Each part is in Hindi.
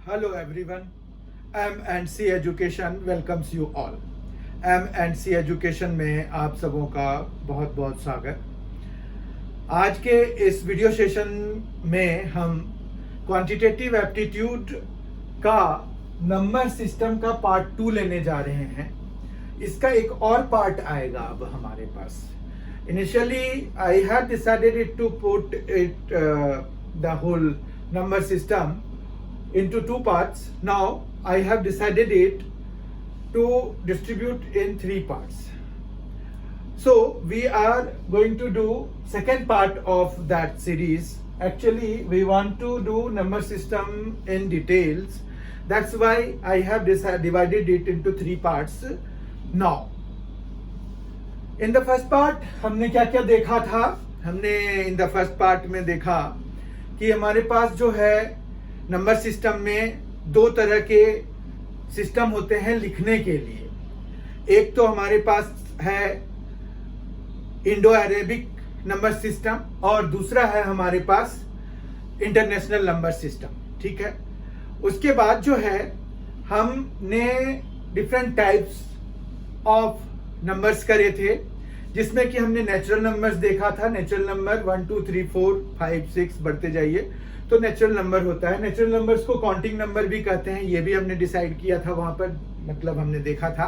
Hello everyone. M&C Education welcomes you all. M&C Education में आप सबों का बहुत बहुत स्वागत। आज के इस वीडियो सेशन में हम क्वांटिटेटिव एप्टीट्यूड का नंबर सिस्टम का पार्ट 2 लेने जा रहे हैं। इसका एक और पार्ट आएगा अब हमारे पास। Initially I had decided to put the whole number system into 2 parts. Now I have decided it to distribute in 3 parts. So we are going to do second part of that series. Actually we want to do number system in details. That's why I have divided it into 3 parts. Now in the first part हमने क्या क्या देखा था। हमने in the first part में देखा कि हमारे पास जो है नंबर सिस्टम में 2 तरह के सिस्टम होते हैं लिखने के लिए। एक तो हमारे पास है इंडो अरेबिक नंबर सिस्टम और दूसरा है हमारे पास इंटरनेशनल नंबर सिस्टम। ठीक है, उसके बाद जो है हमने डिफरेंट टाइप्स ऑफ नंबर्स करे थे, जिसमें कि हमने नेचुरल नंबर्स देखा था। नेचुरल नंबर 1 2 3 4 5 6 बढ़ते जाइए तो नेचुरल नंबर होता है। नेचुरल नंबर्स को काउंटिंग नंबर भी कहते हैं, ये भी हमने डिसाइड किया था वहां पर, मतलब हमने देखा था।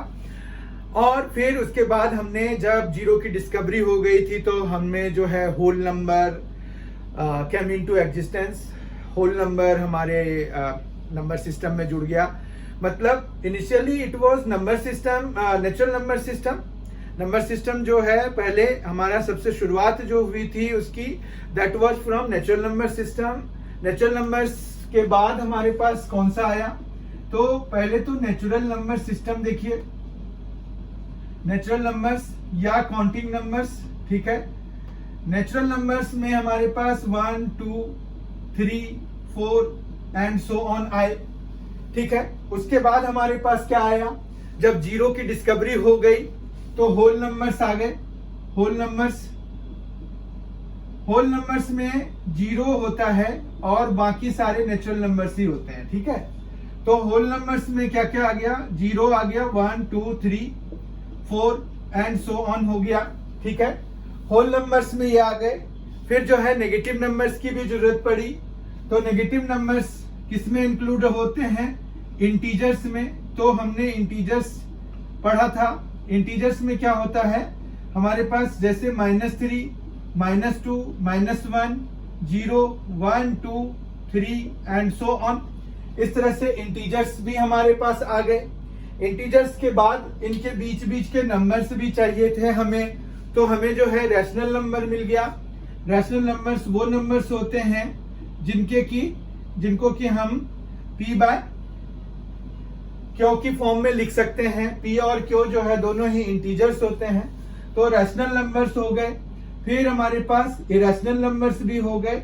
और फिर उसके बाद हमने जब जीरो की डिस्कवरी हो गई थी तो हमें जो है whole number came into existence. Whole number हमारे नंबर सिस्टम में जुड़ गया। मतलब initially it was number system, natural number system. Number system जो है पहले हमारा सबसे शुरुआत जो हुई थी उसकी, that was from natural number system. Natural numbers के बाद हमारे पास कौन सा आया, तो पहले तो नेचुरल नंबर सिस्टम देखिए, नेचुरल नंबर्स या काउंटिंग नंबर्स। ठीक है, नेचुरल नंबर्स में हमारे पास 1 2 3 4 एंड सो ऑन आए। ठीक है, उसके बाद हमारे पास क्या आया, जब जीरो की डिस्कवरी हो गई तो होल नंबर्स आ गए। होल नंबर्स में जीरो होता है और बाकी सारे नेचुरल नंबर्स ही होते हैं। ठीक है, तो होल नंबर्स में क्या क्या आ गया, जीरो आ गया, 1 2 3 4 एंड सो ऑन हो गया। ठीक है, होल नंबर्स में ये आ गए। फिर जो है नेगेटिव नंबर्स की भी जरूरत पड़ी, तो नेगेटिव नंबर्स किसमें इंक्लूड होते हैं, इंटीजर्स में। तो हमने इंटीजर्स पढ़ा था। इंटीजर्स में क्या होता है हमारे पास, जैसे -3 -2 -1 0 1 2 3 एंड सो ऑन। इस तरह से इंटीजर्स भी हमारे पास आ गए। इंटीजर्स के बाद इनके बीच बीच के नंबर्स भी चाहिए थे हमें, तो हमें जो है रैशनल नंबर मिल गया। रैशनल नंबर्स वो नंबर्स होते हैं जिनको कि हम p बाय क्यू की फॉर्म में लिख सकते हैं। p और q जो है दोनों ही इंटीजर्स होते हैं, तो रैशनल नंबर्स हो गए। फिर हमारे पास इरेशनल नंबर्स भी हो गए।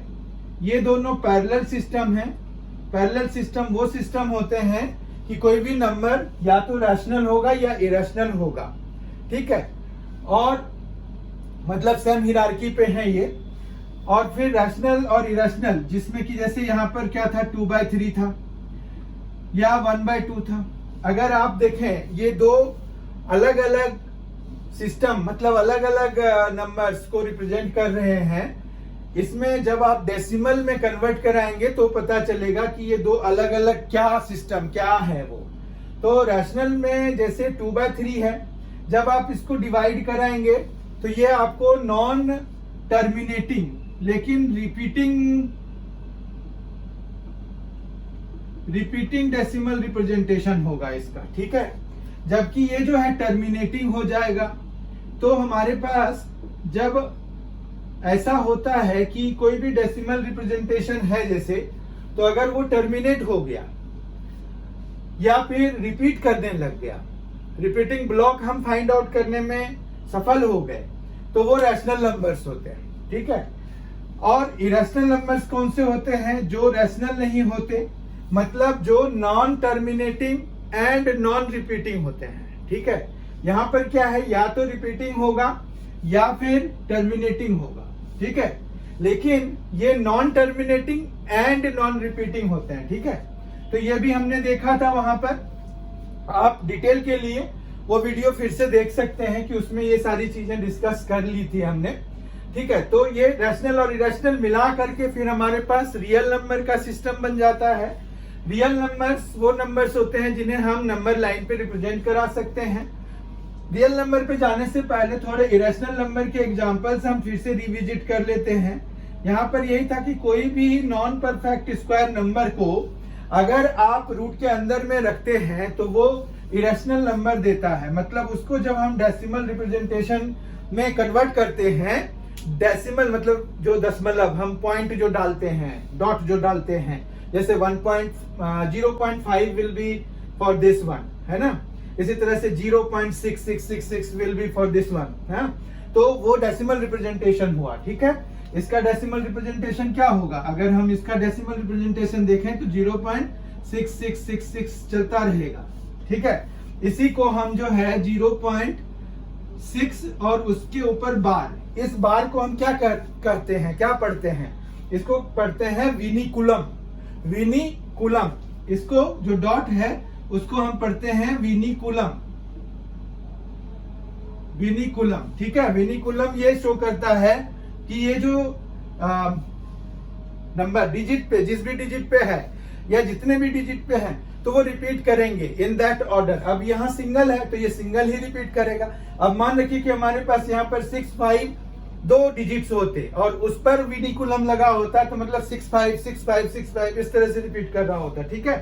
ये दोनों पैरेलल सिस्टम है। पैरेलल सिस्टम वो सिस्टम होते हैं कि कोई भी नंबर या तो रैशनल होगा या इरेशनल होगा। ठीक है, और मतलब सेम हिरार्की पे है ये। और फिर रैशनल और इरेशनल, जिसमें कि जैसे यहाँ पर क्या था, 2/3 था या 1/2 था। अगर आप देखें ये दो अलग अलग सिस्टम, मतलब अलग अलग नंबर्स को रिप्रेजेंट कर रहे हैं। इसमें जब आप डेसिमल में कन्वर्ट कराएंगे तो पता चलेगा कि ये दो अलग अलग क्या सिस्टम क्या है वो। तो रैशनल में जैसे 2/3 है, जब आप इसको डिवाइड कराएंगे तो ये आपको नॉन टर्मिनेटिंग लेकिन रिपीटिंग डेसिमल रिप्रेजेंटेशन होगा इसका। ठीक है, जबकि ये जो है टर्मिनेटिंग हो जाएगा। तो हमारे पास जब ऐसा होता है कि कोई भी डेसिमल रिप्रेजेंटेशन है जैसे, तो अगर वो टर्मिनेट हो गया या फिर रिपीट करने लग गया, रिपीटिंग ब्लॉक हम फाइंड आउट करने में सफल हो गए, तो वो रैशनल नंबर्स होते हैं। ठीक है, और इरेशनल नंबर्स कौन से होते हैं, जो रैशनल नहीं होते, मतलब जो non terminating and non repeating होते हैं। ठीक है, यहां पर क्या है, या तो रिपीटिंग होगा या फिर टर्मिनेटिंग होगा। ठीक है, लेकिन ये non terminating and non repeating होते हैं। ठीक है, तो ये भी हमने देखा था वहां पर। आप डिटेल के लिए वो वीडियो फिर से देख सकते हैं कि उसमें ये सारी चीजें डिस्कस कर ली थी हमने, ठीक है। तो ये रैशनल और इरेशनल मिला करके फिर हमारे पास रियल नंबर का सिस्टम बन जाता है। रियल नंबर्स वो नंबर्स होते हैं जिन्हें हम नंबर लाइन पे रिप्रेजेंट करा सकते हैं। रियल नंबर पे जाने से पहले थोड़े इरेशनल नंबर के एग्जांपल्स हम फिर से रिविजिट कर लेते हैं। यहाँ पर यही था कि कोई भी नॉन परफेक्ट स्क्वायर नंबर को अगर आप रूट के अंदर में रखते हैं तो वो इरेशनल नंबर देता है। मतलब उसको जब हम डेसिमल रिप्रेजेंटेशन में कन्वर्ट करते हैं, डेसिमल मतलब जो दशमलव, हम पॉइंट जो डालते हैं, डॉट जो डालते हैं, जैसे 0.5 will be for this one, है ना। इसी तरह से 0.6666 will be for this one, है। तो वो डेसिमल रिप्रेजेंटेशन हुआ, ठीक है। इसका डेसिमल रिप्रेजेंटेशन क्या होगा? अगर हम इसका डेसिमल रिप्रेजेंटेशन देखें तो 0.6666 चलता रहेगा, ठीक है। इसी को हम जो है 0.6 और उसके ऊपर बार, इस बार को हम क्या करते हैं, क्या पढ़ते हैं? इसको पढ़ते हैं विनिकुलम। विनिकुलम, इसको जो डॉट है उसको हम पढ़ते हैं विनिकुलम। विनिकुलम, ठीक है। विनिकुलम ये शो करता है कि ये जो नंबर डिजिट पे, जिस भी डिजिट पे है या जितने भी डिजिट पे हैं, तो वो रिपीट करेंगे इन दैट ऑर्डर। अब यहाँ सिंगल है तो ये सिंगल ही रिपीट करेगा। अब मान रखिए कि हमारे पास यहाँ पर 6-5 दो डिजिट्स होते और उस पर विनिकुलम लगा होता, तो मतलब 6-5-6-5-6-5 इस तरह से रिपीट कर रहा होता, ठीक है।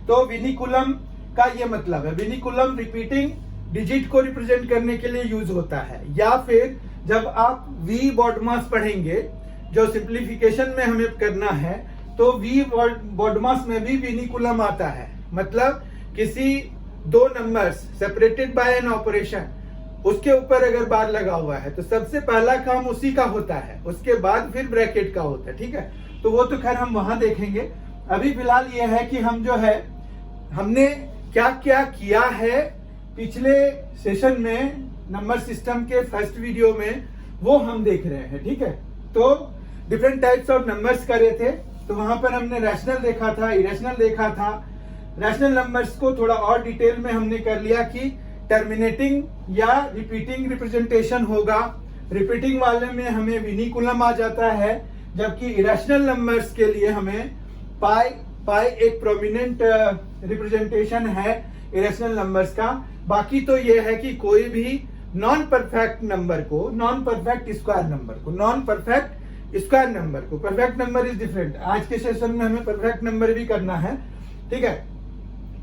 तो विनिकुलम का ये मतलब है, विनिकुलम रिपीटिंग डिजिट को रिप्रेजेंट करने के लिए यूज होता है। या फिर जब आप वी बॉडमास पढ़ेंगे, जो सिंप्लीफिकेशन में हमें करना है, तो वी बॉडमास में भी विनिकुलम आता है। मतलब किसी दो numbers separated by an operation, उसके ऊपर अगर बार लगा हुआ है तो सबसे पहला काम उसी का होता है, उसके बाद फिर ब्रैकेट का होता है, ठीक है। तो वो तो खैर हम वहां देखेंगे। अभी फिलहाल ये है कि हम जो है, हमने क्या क्या किया है पिछले सेशन में, नंबर सिस्टम के फर्स्ट वीडियो में, वो हम देख रहे हैं, ठीक है। तो डिफरेंट टाइप्स ऑफ नंबर्स करे थे, तो वहां पर हमने रैशनल देखा था, इरेशनल देखा था। रैशनल नंबर्स को थोड़ा और डिटेल में हमने कर लिया कि टर्मिनेटिंग या रिपीटिंग रिप्रेजेंटेशन होगा। रिपीटिंग वाले में हमें विनिकुलम आ जाता है, जबकि इरेशनल नंबर्स के लिए हमें पाई एक प्रोमिनेंट रिप्रेजेंटेशन है इरेशनल नंबर्स का। बाकी तो ये है कि कोई भी नॉन परफेक्ट नंबर को, नॉन परफेक्ट स्क्वायर नंबर को, नॉन परफेक्ट स्क्वायर नंबर को, परफेक्ट नंबर इज डिफरेंट। आज के सेशन में हमें परफेक्ट नंबर भी करना है, ठीक है।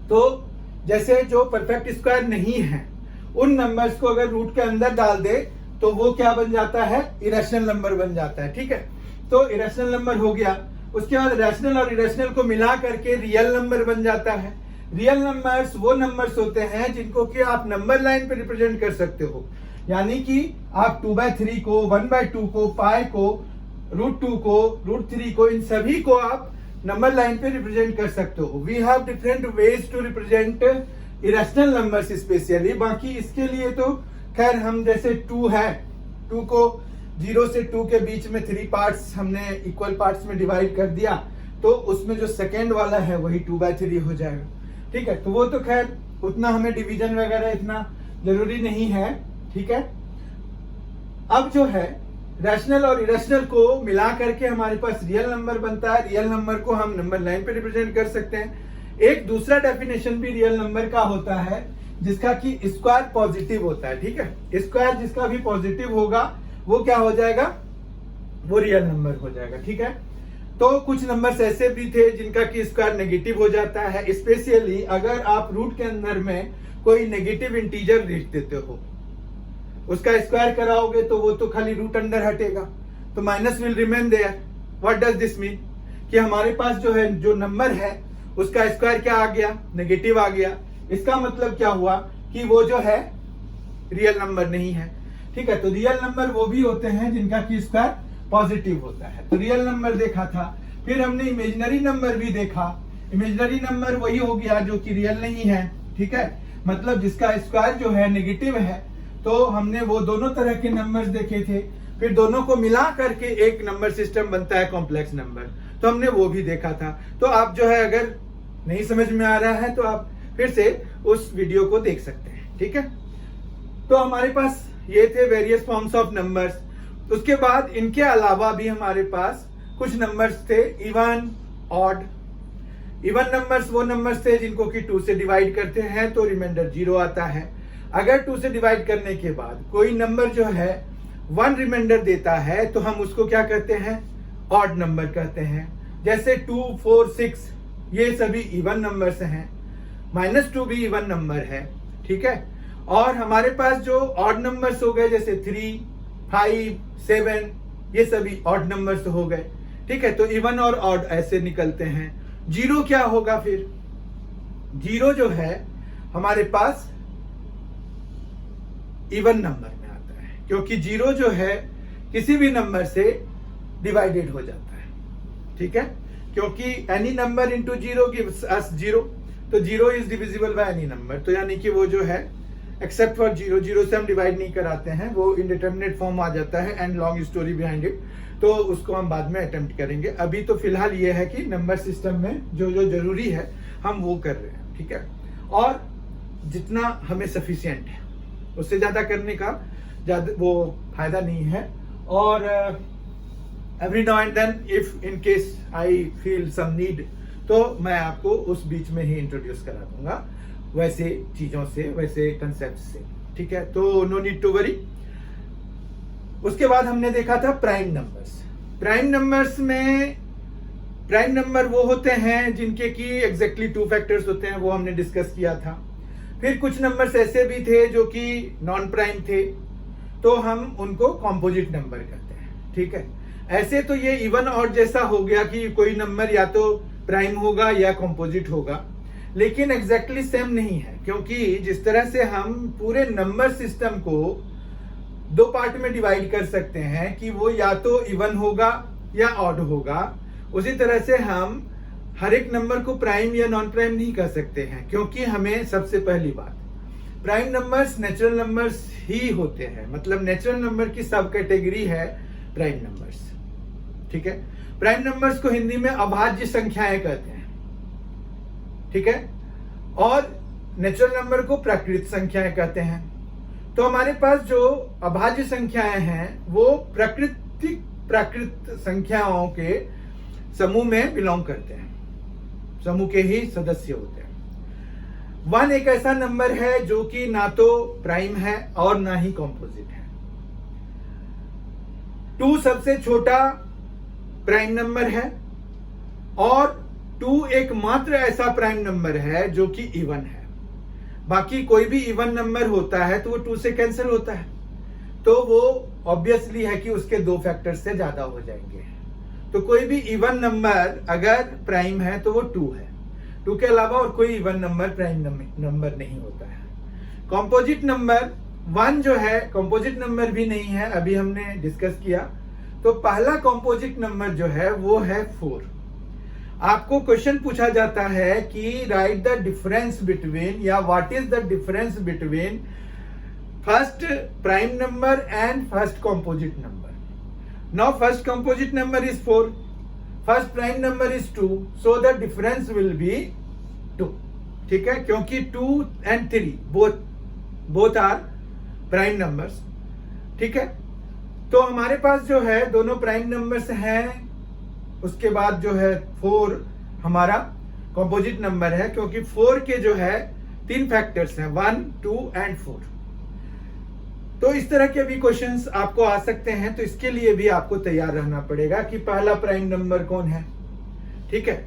तो जैसे जो परफेक्ट स्क्वायर नहीं है, उन नंबर्स को अगर रूट के अंदर डाल दे तो वो क्या बन जाता है? इरेशनल नंबर बन जाता है, ठीक है। तो इरेशनल नंबर हो गया। उसके बाद रैशनल और इरेशनल को मिला करके रियल नंबर बन जाता है। रियल नंबर्स वो नंबर्स होते हैं जिनको कि आप नंबर लाइन पे रिप्रेजेंट कर सकते हो। यानी कि आप 2/3 को, 1/2 को, पाई को, √2 को, √3 को, इन सभी को आप नंबर लाइन पे रिप्रेजेंट कर सकते हो। We have different ways to represent irrational numbers specially. बाकी इसके लिए तो खैर हम जैसे 2 है, 2 को 0 से 2 के बीच में 3 पार्ट्स हमने इक्वल पार्ट्स में डिवाइड कर दिया, तो उसमें जो सेकेंड वाला है वही 2/3 हो जाएगा, ठीक है। तो वो तो खैर उतना हमें डिवीजन वगैरह इतना जरूरी नहीं है, ठीक है। अब जो है रैशनल और इरेशनल को मिला करके हमारे पास रियल नंबर बनता है। रियल नंबर को हम नंबर लाइन पे रिप्रेजेंट कर सकते हैं। एक दूसरा डेफिनेशन भी रियल नंबर का होता है जिसका कि स्क्वायर पॉजिटिव होता है, ठीक है। स्क्वायर जिसका भी पॉजिटिव होगा वो क्या हो जाएगा? वो रियल नंबर हो जाएगा, ठीक है। तो कुछ नंबर्स ऐसे भी थे जिनका कि स्क्वायर नेगेटिव हो जाता है। स्पेशली अगर आप रूट के अंदर में कोई नेगेटिव इंटीजर लिख देते हो, उसका स्क्वायर कराओगे तो वो तो खाली रूट अंडर हटेगा, तो minus will remain there. What does this mean? कि हमारे पास जो है, जो नंबर है उसका स्क्वायर क्या आ गया? नेगेटिव आ गया। इसका मतलब क्या हुआ कि वो जो है रियल नंबर नहीं है, ठीक है। तो रियल नंबर वो भी होते हैं जिनका कि स्क्वायर पॉजिटिव होता है। तो रियल नंबर देखा था। फिर हमने इमेजिनरी नंबर भी देखा। इमेजिनरी नंबर वही हो गया जो कि रियल नहीं है, ठीक है। मतलब जिसका स्क्वायर जो है नेगेटिव है। तो हमने वो दोनों तरह के नंबर्स देखे थे। फिर दोनों को मिला करके एक नंबर सिस्टम बनता है कॉम्प्लेक्स नंबर, तो हमने वो भी देखा था। तो आप जो है अगर नहीं समझ में आ रहा है तो आप फिर से उस वीडियो को देख सकते हैं, ठीक है। तो हमारे पास ये थे वेरियस फॉर्म्स ऑफ नंबर्स। उसके बाद इनके अलावा भी हमारे पास कुछ नंबर्स थे, इवन, ऑड। इवन नंबर्स वो नंबर्स थे जिनको कि 2 से डिवाइड करते हैं तो रिमाइंडर 0 आता है। अगर 2 से डिवाइड करने के बाद कोई नंबर जो है 1 रिमाइंडर देता है तो हम उसको क्या कहते हैं, ऑड नंबर कहते हैं। जैसे 2, 4, 6 ये सभी इवन नंबर्स हैं, -2 भी इवन नंबर है, ठीक है। और हमारे पास जो ऑड नंबर्स हो गए जैसे 3, 5, 7 ये सभी ऑड नंबर्स हो गए, ठीक है। तो इवन और ऑड ऐसे निकलते हैं। 0 क्या होगा फिर? 0 जो है हमारे पास इवन नंबर में आता है, क्योंकि 0 जो है किसी भी नंबर से डिवाइडेड हो जाता है, ठीक है। क्योंकि any number into 0 gives us 0, तो 0 is divisible by any number. तो यानी कि वो जो है एक्सेप्ट फॉर 0, 0 से हम डिवाइड नहीं कराते हैं, वो इंडिटरमिनेट फॉर्म आ जाता है and long story behind it, तो उसको हम बाद में अटेम्प्ट करेंगे। अभी तो फिलहाल ये है कि नंबर सिस्टम में जो जो जरूरी है हम वो कर रहे हैं, ठीक है। और जितना हमें सफिशिएंट है, उससे ज्यादा करने का ज्यादा वो फायदा नहीं है। और every now and then if in case I feel some need तो मैं आपको उस बीच में ही इंट्रोड्यूस करा दूंगा वैसे चीजों से, वैसे कंसेप्ट से, ठीक है। तो नो नीड टू वरी। उसके बाद हमने देखा था प्राइम नंबर्स। प्राइम नंबर्स में प्राइम नंबर वो होते हैं जिनके की एग्जैक्टली 2 फैक्टर्स होते हैं, वो हमने डिस्कस किया था। फिर कुछ नंबर्स ऐसे भी थे जो कि नॉन प्राइम थे, तो हम उनको कॉम्पोजिट नंबर कहते हैं, ठीक है। ऐसे तो ये इवन और जैसा हो गया कि कोई नंबर या तो प्राइम होगा या कॉम्पोजिट होगा, लेकिन एग्जैक्टली सेम नहीं है, क्योंकि जिस तरह से हम पूरे नंबर सिस्टम को 2 पार्ट में डिवाइड कर सकते हैं कि वो या तो इवन होगा या ऑड होगा, उसी तरह से हम हर एक नंबर को प्राइम या नॉन प्राइम नहीं कर सकते हैं, क्योंकि हमें सबसे पहली बात प्राइम नंबर्स नेचुरल नंबर्स ही होते हैं। मतलब नेचुरल नंबर की सब कैटेगरी है प्राइम नंबर्स, ठीक है। प्राइम नंबर्स को हिंदी में अभाज्य संख्याएं कहते हैं, ठीक है। और नेचुरल नंबर को प्राकृत संख्याएं कहते हैं। तो हमारे पास जो अभाज्य संख्याएं हैं वो प्राकृत संख्याओं के समूह में बिलोंग करते हैं, समूह के ही सदस्य होते हैं। 1 एक ऐसा नंबर है जो कि ना तो प्राइम है और ना ही कॉम्पोजिट है। 2 सबसे छोटा प्राइम नंबर है और 2 एकमात्र ऐसा प्राइम नंबर है जो कि इवन है। बाकी कोई भी इवन नंबर होता है तो वो 2 से कैंसिल होता है, तो वो ऑब्वियसली है कि उसके 2 फैक्टर से ज्यादा हो जाएंगे। तो कोई भी इवन नंबर अगर प्राइम है तो वो 2 है, 2 के अलावा और कोई इवन नंबर प्राइम नंबर नहीं होता है। कॉम्पोजिट नंबर 1 जो है कॉम्पोजिट नंबर भी नहीं है, अभी हमने डिस्कस किया। तो पहला कॉम्पोजिट नंबर जो है वो है 4। आपको क्वेश्चन पूछा जाता है कि राइट द डिफरेंस बिटवीन या what is the difference between first prime number and first composite number. Now first composite number is 4, first prime number is 2, so the difference will be 2, ठीक है। क्योंकि 2 and 3 both are prime numbers, ठीक है। तो हमारे पास जो है दोनों प्राइम नंबर्स हैं। उसके बाद जो है 4 हमारा कॉम्पोजिट नंबर है, क्योंकि 4 के जो है 3 फैक्टर्स हैं, 1, 2 and 4। तो इस तरह के भी क्वेश्चंस आपको आ सकते हैं, तो इसके लिए भी आपको तैयार रहना पड़ेगा कि पहला प्राइम नंबर कौन है, ठीक है।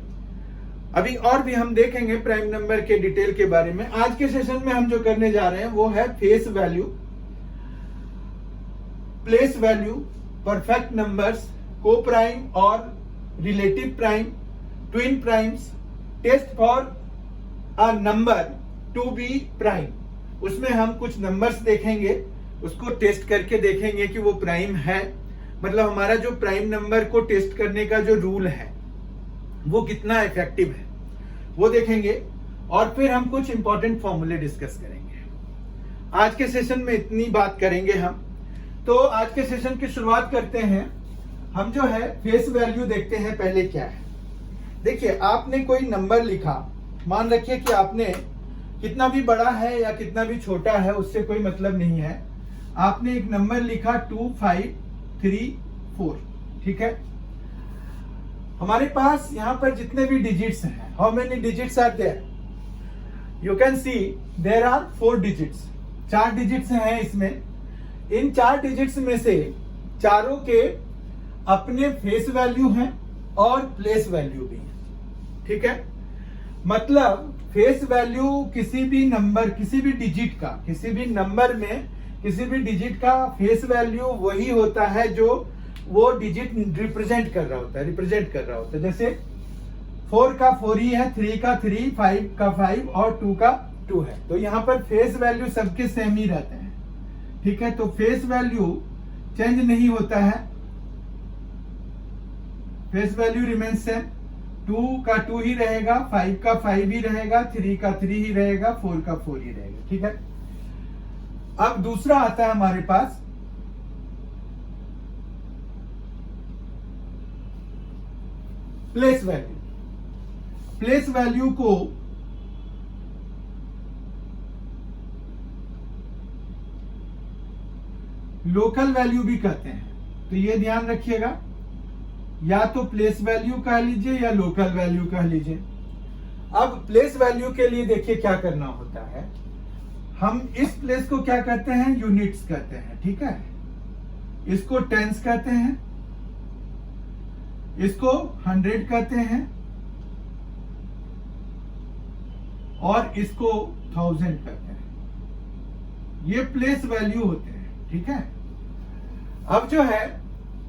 अभी और भी हम देखेंगे प्राइम नंबर के डिटेल के बारे में। आज के सेशन में हम जो करने जा रहे हैं वो है face value, place value, perfect numbers, coprime और relative prime, twin primes, test for a number to be prime. उसमें हम कुछ नंबर्स देखेंगे, उसको टेस्ट करके देखेंगे कि वो प्राइम है, मतलब हमारा जो प्राइम नंबर को टेस्ट करने का जो रूल है वो कितना इफेक्टिव है वो देखेंगे। और फिर हम कुछ इंपॉर्टेंट फॉर्मूले डिस्कस करेंगे। आज के सेशन में इतनी बात करेंगे हम। तो आज के सेशन की शुरुआत करते हैं। हम जो है फेस वैल्यू देखते हैं पहले क्या है। देखिए, आपने कोई नंबर लिखा मान रखिए कि आपने कितना भी बड़ा है या कितना भी छोटा है उससे कोई मतलब नहीं है, आपने एक नंबर लिखा 2534, ठीक है। हमारे पास यहां पर जितने भी डिजिट्स हैं, how many digits are there, you can see there are 4 digits, 4 digits हैं इसमें। इन 4 डिजिट्स में से चारों के अपने फेस वैल्यू हैं और प्लेस वैल्यू भी है, ठीक है। मतलब फेस वैल्यू किसी भी नंबर, किसी भी डिजिट का, किसी भी नंबर में किसी भी डिजिट का फेस वैल्यू वही होता है जो वो डिजिट रिप्रेजेंट कर रहा होता है, जैसे 4 का 4 ही है, 3 का 3, 5 का 5 और 2 का 2 है। तो यहाँ पर फेस वैल्यू सबके सेम ही रहते हैं, ठीक है। तो फेस वैल्यू चेंज नहीं होता है, फेस वैल्यू रिमेन्स सेम। 2 का 2 ही रहेगा, 5 का 5 ही रहेगा, 3 का 3 ही रहेगा, 4 का 4 ही रहेगा, ठीक है। अब दूसरा आता है हमारे पास प्लेस वैल्यू। प्लेस वैल्यू को लोकल वैल्यू भी कहते हैं, तो ये ध्यान रखिएगा, या तो प्लेस वैल्यू कह लीजिए या लोकल वैल्यू कह लीजिए। अब प्लेस वैल्यू के लिए देखिए क्या करना होता है, हम इस प्लेस को क्या कहते हैं, यूनिट्स कहते हैं, ठीक है। इसको टेंस कहते हैं, इसको 100 कहते हैं और इसको 1000 कहते हैं। ये प्लेस वैल्यू होते हैं, ठीक है। अब जो है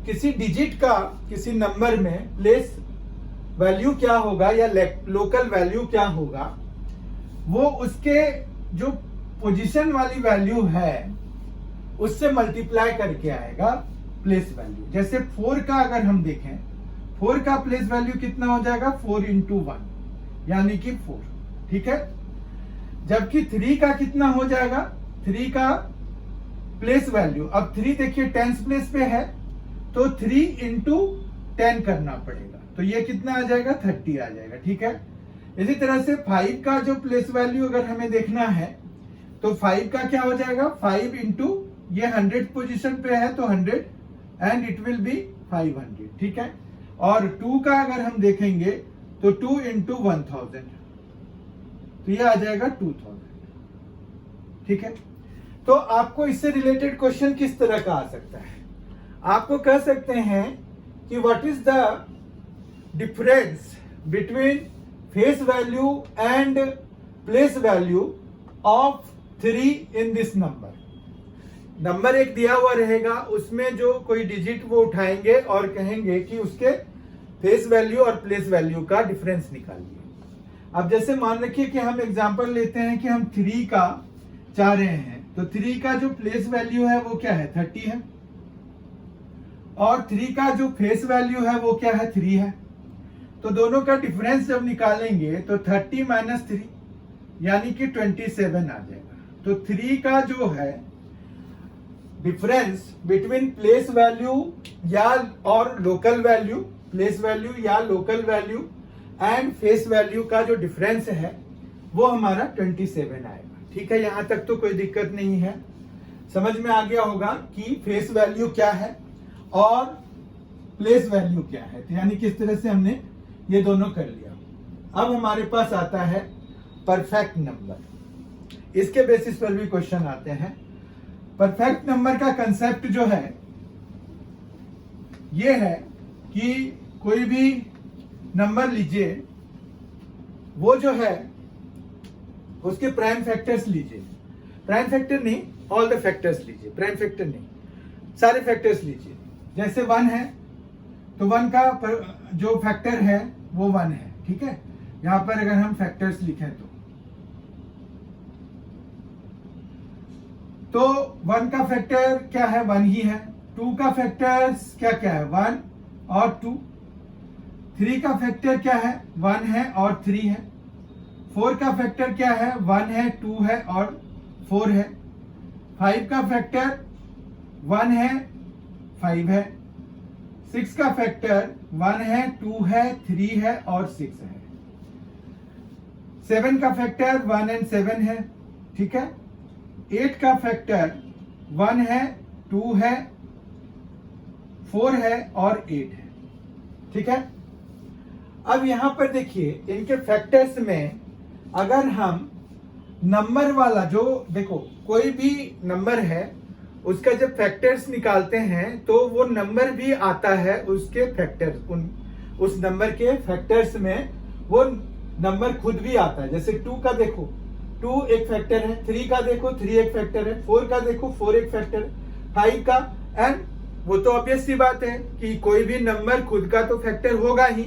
किसी डिजिट का किसी नंबर में प्लेस वैल्यू क्या होगा या लोकल वैल्यू क्या होगा, वो उसके जो पोजीशन वाली वैल्यू है उससे मल्टीप्लाई करके आएगा प्लेस वैल्यू। जैसे 4 का अगर हम देखें, 4 का प्लेस वैल्यू कितना हो जाएगा, 4 × 1 यानी कि 4, ठीक है। जबकि 3 का कितना हो जाएगा, 3 का प्लेस वैल्यू, अब 3 देखिए टेंस प्लेस पे है तो 3 × 10 करना पड़ेगा, तो ये कितना आ जाएगा, 30 आ जाएगा, ठीक है। इसी तरह से 5 का जो प्लेस वैल्यू अगर हमें देखना है तो 5 का क्या हो जाएगा, 5 × ये 100 पोजीशन पे है तो 100 एंड इट विल बी 500, ठीक है। और 2 का अगर हम देखेंगे तो 2 × 1000, तो ये आ जाएगा 2000, ठीक है। तो आपको इससे रिलेटेड क्वेश्चन किस तरह का आ सकता है, आपको कह सकते हैं कि what is the difference between face value and place value of 3 in this number. Number एक दिया हुआ रहेगा, उसमें जो कोई डिजिट वो उठाएंगे और कहेंगे कि उसके फेस वैल्यू और प्लेस वैल्यू का डिफरेंस निकालिए। अब जैसे मान रखिए कि हम एग्जांपल लेते हैं कि हम 3 का चाह रहे हैं, तो 3 का जो प्लेस वैल्यू है वो क्या है, 30 है, और 3 का जो फेस वैल्यू है वो क्या है, 3 है। तो दोनों का डिफरेंस जब निकालेंगे तो 30 - 3 यानी कि 27 आ जाएगा। तो 3 का जो है डिफरेंस बिटवीन प्लेस वैल्यू या और लोकल वैल्यू, प्लेस वैल्यू या local value and face value का जो डिफरेंस है वो हमारा 27 आएगा, ठीक है। यहां तक तो कोई दिक्कत नहीं है, समझ में आ गया होगा कि फेस वैल्यू क्या है और प्लेस वैल्यू क्या है। तो यानी किस तरह से हमने ये दोनों कर लिया। अब हमारे पास आता है परफेक्ट नंबर, इसके बेसिस पर भी क्वेश्चन आते हैं। परफेक्ट नंबर का कंसेप्ट जो है ये है कि कोई भी नंबर लीजिए, वो जो है उसके प्राइम फैक्टर्स लीजिए, प्राइम फैक्टर नहीं, ऑल द फैक्टर्स लीजिए, प्राइम फैक्टर नहीं, सारे फैक्टर्स लीजिए। जैसे 1 है तो 1 का जो फैक्टर है वो 1 है, ठीक है। यहां पर अगर हम फैक्टर्स लिखें तो 1 का फैक्टर क्या है, 1 ही है। 2 का फैक्टर क्या क्या है, 1 और 2। 3 का फैक्टर क्या है, 1 है और 3 है। 4 का फैक्टर क्या है, 1 है, 2 है और 4 है। 5 का फैक्टर 1 है, 5 है। 6 का फैक्टर 1 है, 2 है, 3 है और 6 है। 7 का फैक्टर 1 एंड 7 है, ठीक है। 8 का फैक्टर 1 है, 2 है, 4 है और 8 है, ठीक है। अब यहां पर देखिए इनके फैक्टर्स में अगर हम नंबर वाला जो देखो कोई भी नंबर है उसका जब फैक्टर्स निकालते हैं तो वो नंबर भी आता है उसके फैक्टर्स, उस नंबर के फैक्टर्स में वो नंबर खुद भी आता है। जैसे 2 का देखो 2 एक फैक्टर है, 3 का देखो 3 एक फैक्टर है, 4 का देखो 4 एक फैक्टर है, 5 का, एंड वो तो ऑब्वियस सी बात है कि कोई भी नंबर खुद का तो फैक्टर होगा ही,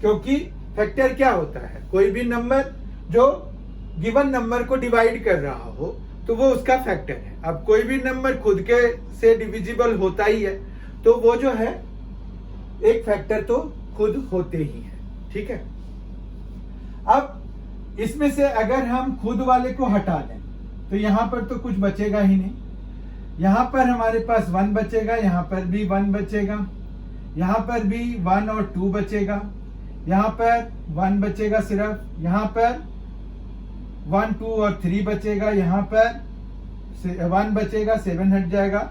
क्योंकि फैक्टर क्या होता है, कोई भी नंबर जो गिवन नंबर को डिवाइड कर रहा हो तो वो उसका फैक्टर है। अब कोई भी नंबर खुद के से डिविजिबल होता ही है तो वो जो है एक फैक्टर तो खुद होते ही है, ठीक है। अब इसमें से अगर हम खुद वाले को हटा दें तो यहां पर तो कुछ बचेगा ही नहीं। यहां पर हमारे पास 1 बचेगा, यहां पर भी 1 बचेगा, यहां पर भी 1 और 2 बचेगा, यहां पर 1 बचेगा सिर्फ, यहां पर 1, 2 और 3 बचेगा, यहाँ पर 1 बचेगा, 7 हट जाएगा,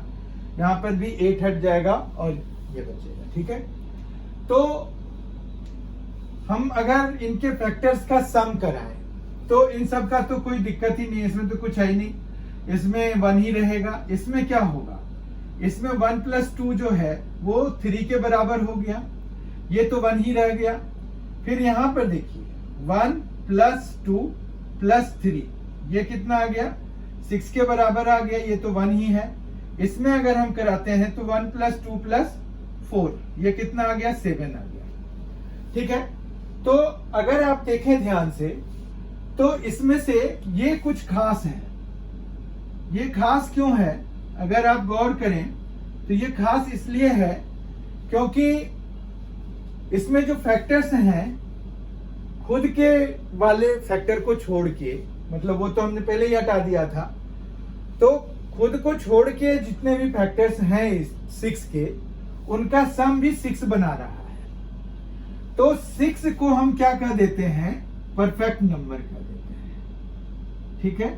यहाँ पर भी 8 हट जाएगा और ये बचेगा, ठीक है। तो हम अगर इनके फैक्टर्स का सम कराएं तो इन सब का तो कोई दिक्कत ही नहीं है, इसमें तो कुछ है ही नहीं, इसमें 1 ही रहेगा। इसमें क्या होगा, इसमें 1 + 2 जो है वो 3 के बराबर हो गया, ये तो 1 ही रह गया। फिर यहां पर देखिए 1 + 2 + 3 ये कितना आ गया, 6 के बराबर आ गया, ये तो 1 ही है। इसमें अगर हम कराते हैं तो 1 + 2 + 4 ये कितना आ गया, 7 आ गया, ठीक है। तो अगर आप देखें ध्यान से तो इसमें से ये कुछ खास है। ये खास क्यों है, अगर आप गौर करें तो ये खास इसलिए है क्योंकि इसमें जो फैक्टर्स हैं खुद के वाले फैक्टर को छोड़ के, मतलब वो तो हमने पहले ही हटा दिया था, तो खुद को छोड़ के जितने भी फैक्टर्स हैं 6 के उनका सम भी 6 बना रहा है। तो 6 को हम क्या कर देते हैं, परफेक्ट नंबर कर देते हैं, ठीक है।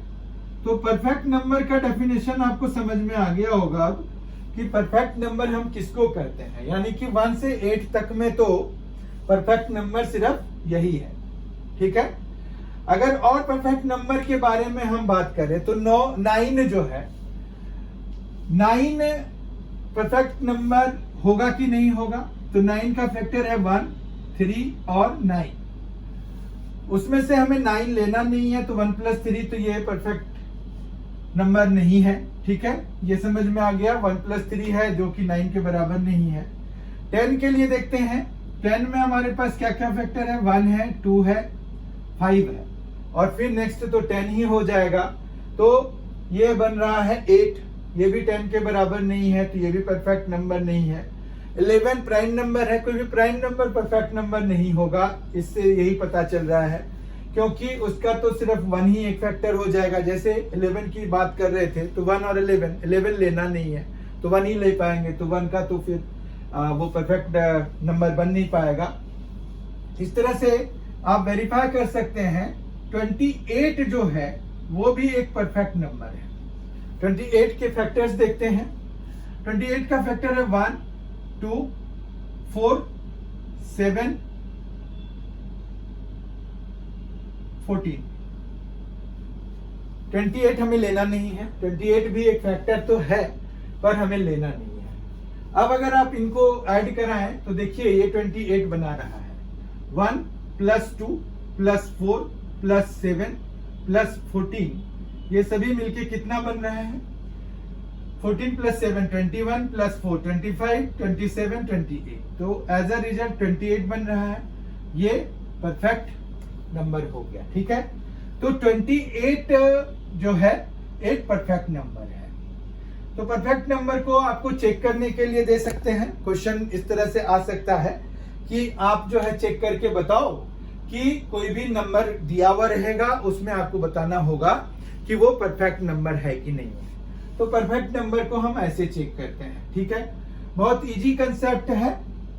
तो परफेक्ट नंबर का डेफिनेशन आपको समझ में आ गया होगा अब कि परफेक्ट नंबर हम किसको कहते हैं, यानी कि 1 से 8 तक में तो परफेक्ट नंबर सिर्फ यही है, ठीक है। अगर और परफेक्ट नंबर के बारे में हम बात करें तो 9 जो है, 9 परफेक्ट नंबर होगा कि नहीं होगा, तो 9 का फैक्टर है 1, 3 और 9। उसमें से हमें 9 लेना नहीं है तो 1 + 3 तो ये परफेक्ट नंबर नहीं है, ठीक है। ये समझ में आ गया, 1 + 3 है जो कि 9 के बराबर नहीं है। 10 के लिए देखते हैं, 10 में हमारे पास क्या क्या फैक्टर है, 1 है, 2 है, 5 है और फिर नेक्स्ट तो 10 ही हो जाएगा। तो ये बन रहा है 8, ये भी 10 के बराबर नहीं है तो ये भी परफेक्ट नंबर नहीं है। 11 प्राइम नंबर है, कोई भी प्राइम नंबर परफेक्ट नंबर नहीं होगा, इससे यही पता चल रहा है क्योंकि उसका तो सिर्फ 1 ही एक फैक्टर हो जाएगा। जैसे 11 की बात कर रहे थे तो 1 और 11 लेना नहीं है तो 1 ही ले पाएंगे, तो 1 का तो फिर वो परफेक्ट नंबर बन नहीं पाएगा। इस तरह से आप वेरीफाई कर सकते हैं 28 जो है वो भी एक परफेक्ट नंबर है। 28 के फैक्टर्स देखते हैं, 28 का फैक्टर है 1, 2, 4, 7, 14। 28 हमें लेना नहीं है, 28 भी एक फैक्टर तो है पर हमें लेना नहीं है। अब अगर आप इनको ऐड कराएं तो देखिए ये 28 बना रहा है, 1 + 2 + 4 + 7 + 14 ये सभी मिलके कितना बन रहा है, 14 + 7 21 + 4 25 27 28। तो एज अ रिजल्ट 28 बन रहा है, ये परफेक्ट नंबर हो गया, ठीक है। तो 28 जो है एक परफेक्ट नंबर है। तो परफेक्ट नंबर को आपको चेक करने के लिए दे सकते हैं, क्वेश्चन इस तरह से आ सकता है कि आप जो है चेक करके बताओ कि कोई भी नंबर दिया हुआ रहेगा उसमें आपको बताना होगा कि वो परफेक्ट नंबर है कि नहीं है। तो परफेक्ट नंबर को हम ऐसे चेक करते हैं, ठीक है। बहुत इजी कंसेप्ट है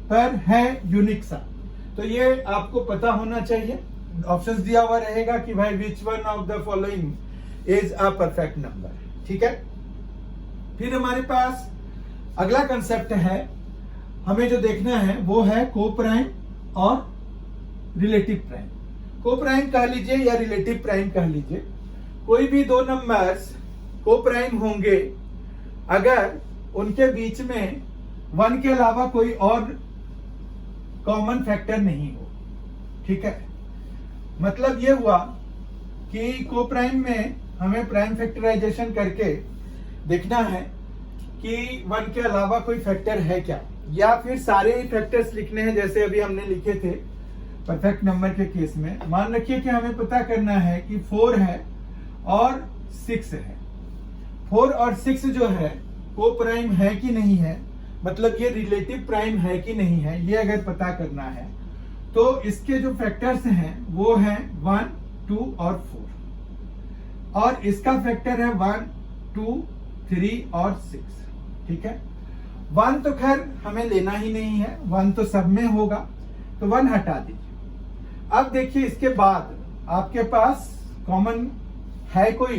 पर है यूनिक सा, तो ये आपको पता होना चाहिए। ऑप्शंस दिया हुआ रहेगा कि भाई which one of the following is a perfect number, ठीक है। फिर हमारे पास अगला कंसेप्ट है, हमें जो देखना है वो है को प्राइम और रिलेटिव प्राइम। को प्राइम कह लीजिए या रिलेटिव प्राइम कह लीजिए, कोई भी दो नंबर्स को प्राइम होंगे अगर उनके बीच में 1 के अलावा कोई और कॉमन फैक्टर नहीं हो, ठीक है। मतलब ये हुआ कि को प्राइम में हमें प्राइम फैक्टराइजेशन करके देखना है कि 1 के अलावा कोई फैक्टर है क्या, या फिर सारे ही फैक्टर्स लिखने हैं जैसे अभी हमने लिखे थे परफेक्ट नंबर के केस में। मान रखिए कि हमें पता करना है कि 4 है और 6 है। 4 और 6 जो है को प्राइम है कि नहीं है, मतलब ये रिलेटिव प्राइम है कि नहीं है, ये अगर पता करना है तो इसके जो फैक्टर्स हैं वो हैं 1, 2 और 4, और इसका फैक्टर है 1, 2, 3 और 6, ठीक है। 1 तो खैर हमें लेना ही नहीं है, 1 तो सब में होगा, तो 1 हटा दीजिए। अब देखिए इसके बाद आपके पास कॉमन है कोई,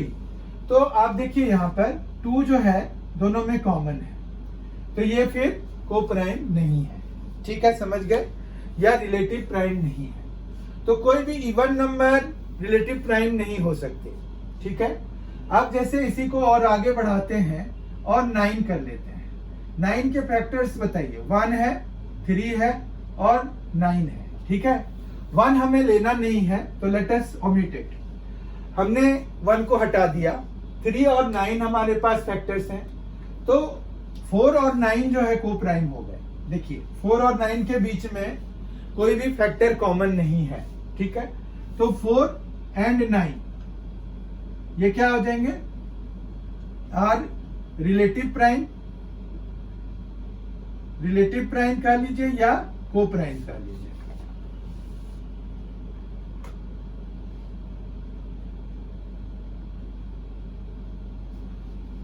तो आप देखिए यहाँ पर 2 जो है दोनों में कॉमन है, तो ये फिर को प्राइम नहीं है, ठीक है, समझ गए, या रिलेटिव प्राइम नहीं है। तो कोई भी इवन नंबर रिलेटिव प्राइम नहीं हो सकते, ठीक है। अब जैसे इसी को और आगे बढ़ाते हैं और 9 कर लेते हैं। 9 के फैक्टर्स बताइए, 1 है, 3 है और 9 है, ठीक है। 1 हमें लेना नहीं है तो लेट अस ओमिट इट, हमने 1 को हटा दिया। 3 और 9 हमारे पास फैक्टर्स हैं, तो 4 और 9 जो है को प्राइम हो गए। देखिए 4 और 9 के बीच में कोई भी फैक्टर कॉमन नहीं है, ठीक है। तो 4 एंड 9 ये क्या हो जाएंगे, are relative prime, relative prime कह लीजिए या को प्राइम कह लीजिए।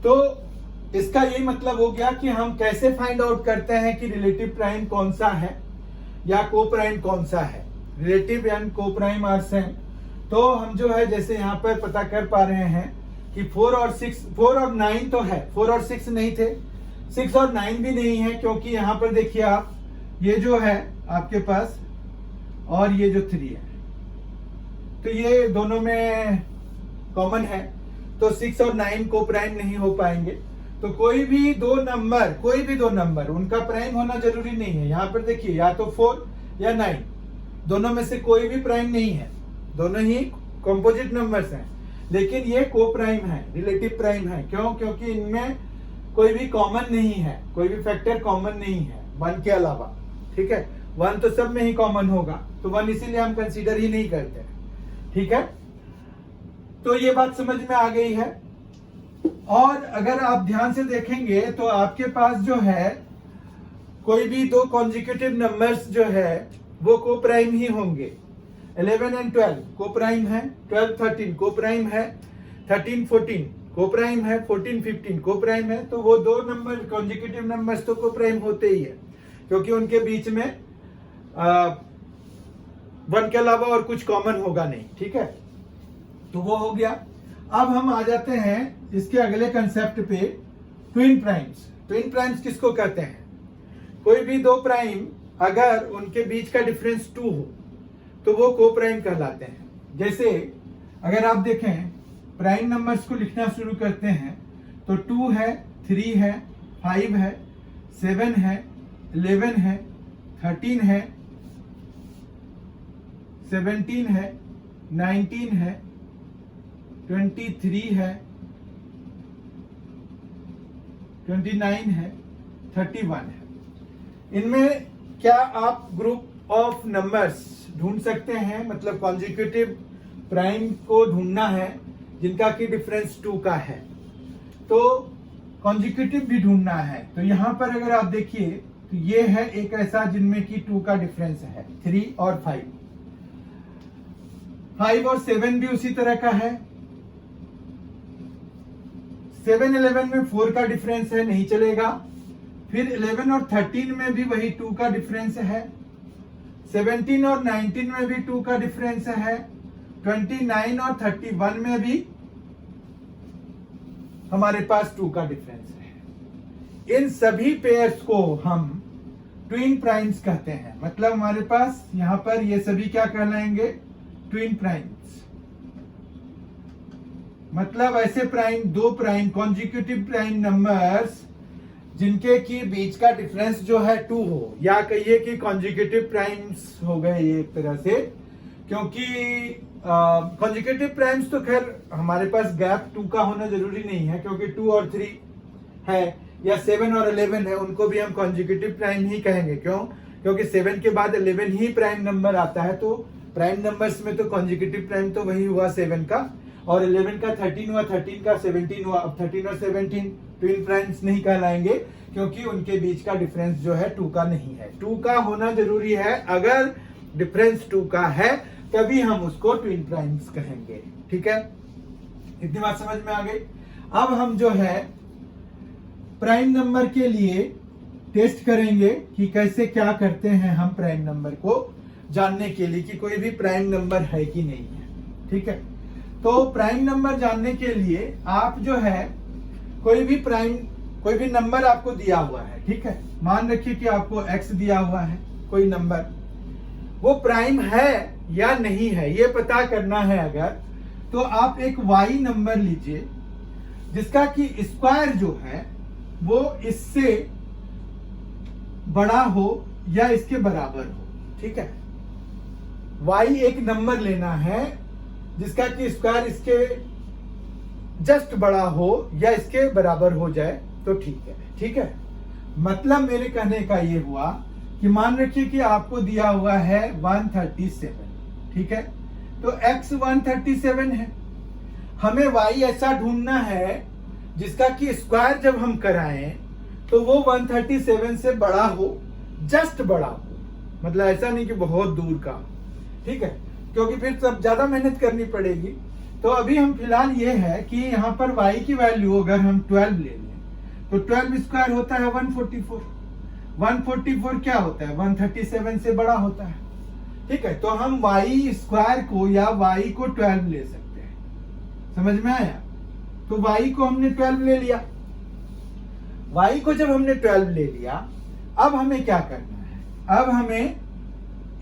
तो इसका ये मतलब हो गया कि हम कैसे फाइंड आउट करते हैं कि रिलेटिव प्राइम कौन सा है या को प्राइम कौन सा है। रिलेटिव एंड को प्राइम आर सेम, तो हम जो है जैसे यहाँ पर पता कर पा रहे हैं कि 4 और 9 तो है, 4 और 6 नहीं थे, 6 और 9 भी नहीं है, क्योंकि यहाँ पर देखिए आप ये जो है आपके पास और ये जो 3 है, तो ये दोनों में कॉमन है, तो 6 और 9 को प्राइम नहीं हो पाएंगे। तो कोई भी दो नंबर उनका प्राइम होना जरूरी नहीं है। यहाँ पर देखिए या तो 4 या 9, दोनों में से कोई भी प्राइम नहीं है, दोनों ही कंपोजिट नंबर्स हैं, लेकिन ये को प्राइम है, रिलेटिव प्राइम है। क्यों? क्योंकि इनमें कोई भी कॉमन नहीं है, कोई भी फैक्टर कॉमन नहीं है 1 के अलावा, ठीक है। 1 तो सब में ही कॉमन होगा, तो 1 इसीलिए हम कंसीडर ही नहीं करते, ठीक है। तो ये बात समझ में आ गई है। और अगर आप ध्यान से देखेंगे तो आपके पास जो है कोई भी दो कॉन्जिक्यूटिव नंबर्स जो है वो को प्राइम ही होंगे। 11 एंड 12 को प्राइम है, 12 13 को प्राइम है, 13 14 को प्राइम है, 14 15 को प्राइम है। तो वो दो नंबर कॉन्जिक्यूटिव नंबर्स तो को प्राइम होते ही है, क्योंकि उनके बीच में 1 के अलावा और कुछ कॉमन होगा नहीं, ठीक है। तो वो हो गया। अब हम आ जाते हैं इसके अगले कंसेप्ट पे, ट्विन प्राइम्स। ट्विन प्राइम्स किसको कहते हैं? कोई भी दो प्राइम अगर उनके बीच का डिफरेंस 2 हो तो वो को प्राइम कहलाते हैं। जैसे अगर आप देखें प्राइम नंबर्स को लिखना शुरू करते हैं तो 2 है, 3 है, 5 है, 7 है, 11 है, 13 है, 17 है, 19 है, 23 है, 29 है, 31 है। इनमें क्या आप ग्रुप ऑफ नंबर्स ढूंढ सकते हैं? मतलब कॉन्जिक्यूटिव प्राइम को ढूंढना है जिनका की डिफरेंस 2 का है, तो कॉन्जिक्यूटिव भी ढूंढना है। तो यहां पर अगर आप देखिए तो ये है एक ऐसा जिनमें की 2 का डिफरेंस है, 3 और 5। 5 और 7 भी उसी तरह का है। 7 11 में 4 का डिफरेंस है, नहीं चलेगा। फिर 11 और 13 में भी वही 2 का डिफरेंस है। 17 और 19 में भी 2 का डिफरेंस है, 29 और 31 में भी हमारे पास 2 का डिफरेंस है। इन सभी पेयर्स को हम ट्विन प्राइम्स कहते हैं। मतलब हमारे पास यहां पर ये सभी क्या कहलाएंगे, ट्विन प्राइम्स। मतलब ऐसे प्राइम, दो प्राइम कॉन्जिक्यूटिव प्राइम नंबर्स जिनके की बीच का डिफरेंस जो है 2 हो, या कहिए कि कॉन्जिक्यूटिव प्राइम्स हो गए ये एक तरह से, क्योंकि कॉन्जिक्यूटिव प्राइम्स तो खैर हमारे पास गैप 2 का होना जरूरी नहीं है, क्योंकि 2 और 3 है या 7 और 11 है, उनको भी हम कॉन्जिक्यूटिव प्राइम ही कहेंगे। क्यों? क्योंकि 7 के बाद 11 ही प्राइम नंबर आता है, तो प्राइम नंबर्स में तो कॉन्जिक्यूटिव प्राइम तो वही हुआ 7 का, और 11 का 13 हुआ, 13 का 17 हुआ। अब 13 और 17 ट्विन प्राइम्स नहीं कहलाएंगे, क्योंकि उनके बीच का डिफरेंस जो है 2 का नहीं है। 2 का होना जरूरी है, अगर डिफरेंस 2 का है तभी हम उसको ट्विन प्राइम्स कहेंगे। ठीक है, इतनी बात समझ में आ गई। अब हम जो है प्राइम नंबर के लिए टेस्ट करेंगे कि कैसे क्या करते हैं हम प्राइम नंबर को जानने के लिए कि कोई भी प्राइम नंबर है कि नहीं है। ठीक है, तो प्राइम नंबर जानने के लिए आप जो है कोई भी नंबर आपको दिया हुआ है। ठीक है, मान रखिए कि आपको x दिया हुआ है कोई नंबर, वो प्राइम है या नहीं है ये पता करना है अगर, तो आप एक y नंबर लीजिए जिसका कि स्क्वायर जो है वो इससे बड़ा हो या इसके बराबर हो। ठीक है, y एक नंबर लेना है जिसका कि स्क्वायर इसके जस्ट बड़ा हो या इसके बराबर हो जाए तो ठीक है। ठीक है, मतलब मेरे कहने का ये हुआ कि मान रखिए कि आपको दिया हुआ है 137। ठीक है, तो x 137 है, हमें y ऐसा ढूंढना है जिसका कि स्क्वायर जब हम कराएं तो वो 137 से बड़ा हो, जस्ट बड़ा हो, मतलब ऐसा नहीं कि बहुत दूर का। ठीक है, क्योंकि फिर सब ज्यादा मेहनत करनी पड़ेगी। तो अभी हम फिलहाल ये है कि यहाँ पर y की वैल्यू अगर हम 12 ले लें तो 12 स्क्वायर होता है 144। 144 क्या होता है, 137 से बड़ा होता है। ठीक है, तो हम y स्क्वायर को या y को 12 ले सकते हैं। समझ में आया? तो y को हमने 12 ले लिया। y को जब हमने 12 ले लिया, अब हमें क्या करना है, अब हमें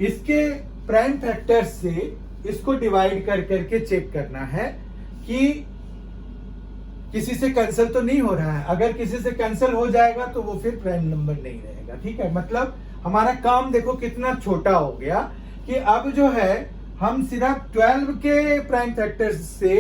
इसके प्राइम फैक्टर से इसको डिवाइड कर करके चेक करना है कि किसी से कैंसिल तो नहीं हो रहा है। अगर किसी से कैंसिल हो जाएगा तो वो फिर प्राइम नंबर नहीं रहेगा। ठीक है, मतलब हमारा काम देखो कितना छोटा हो गया कि अब जो है हम सिर्फ 12 के प्राइम फैक्टर से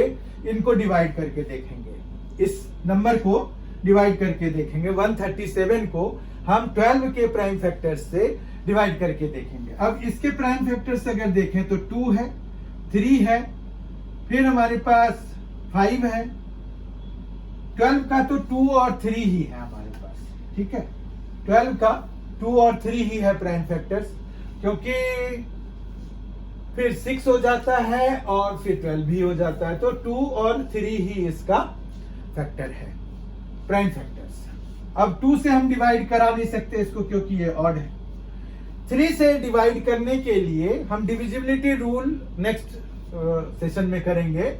इनको डिवाइड करके देखेंगे, इस नंबर को डिवाइड करके देखेंगे। 137 को हम 12 के प्राइम फैक्टर से डिवाइड करके देखेंगे। अब इसके प्राइम फैक्टर्स अगर देखें तो 2 है, 3 है, फिर हमारे पास 5 है। 12 का तो 2 और 3 ही है हमारे पास। ठीक है, 12 का 2 और 3 ही है प्राइम फैक्टर्स, क्योंकि फिर 6 हो जाता है और फिर 12 भी हो जाता है, तो 2 और 3 ही इसका फैक्टर है, प्राइम फैक्टर्स। अब 2 से हम डिवाइड करा नहीं सकते इसको, क्योंकि ये ऑड है। 3 से डिवाइड करने के लिए हम डिविजिबिलिटी रूल नेक्स्ट सेशन में करेंगे,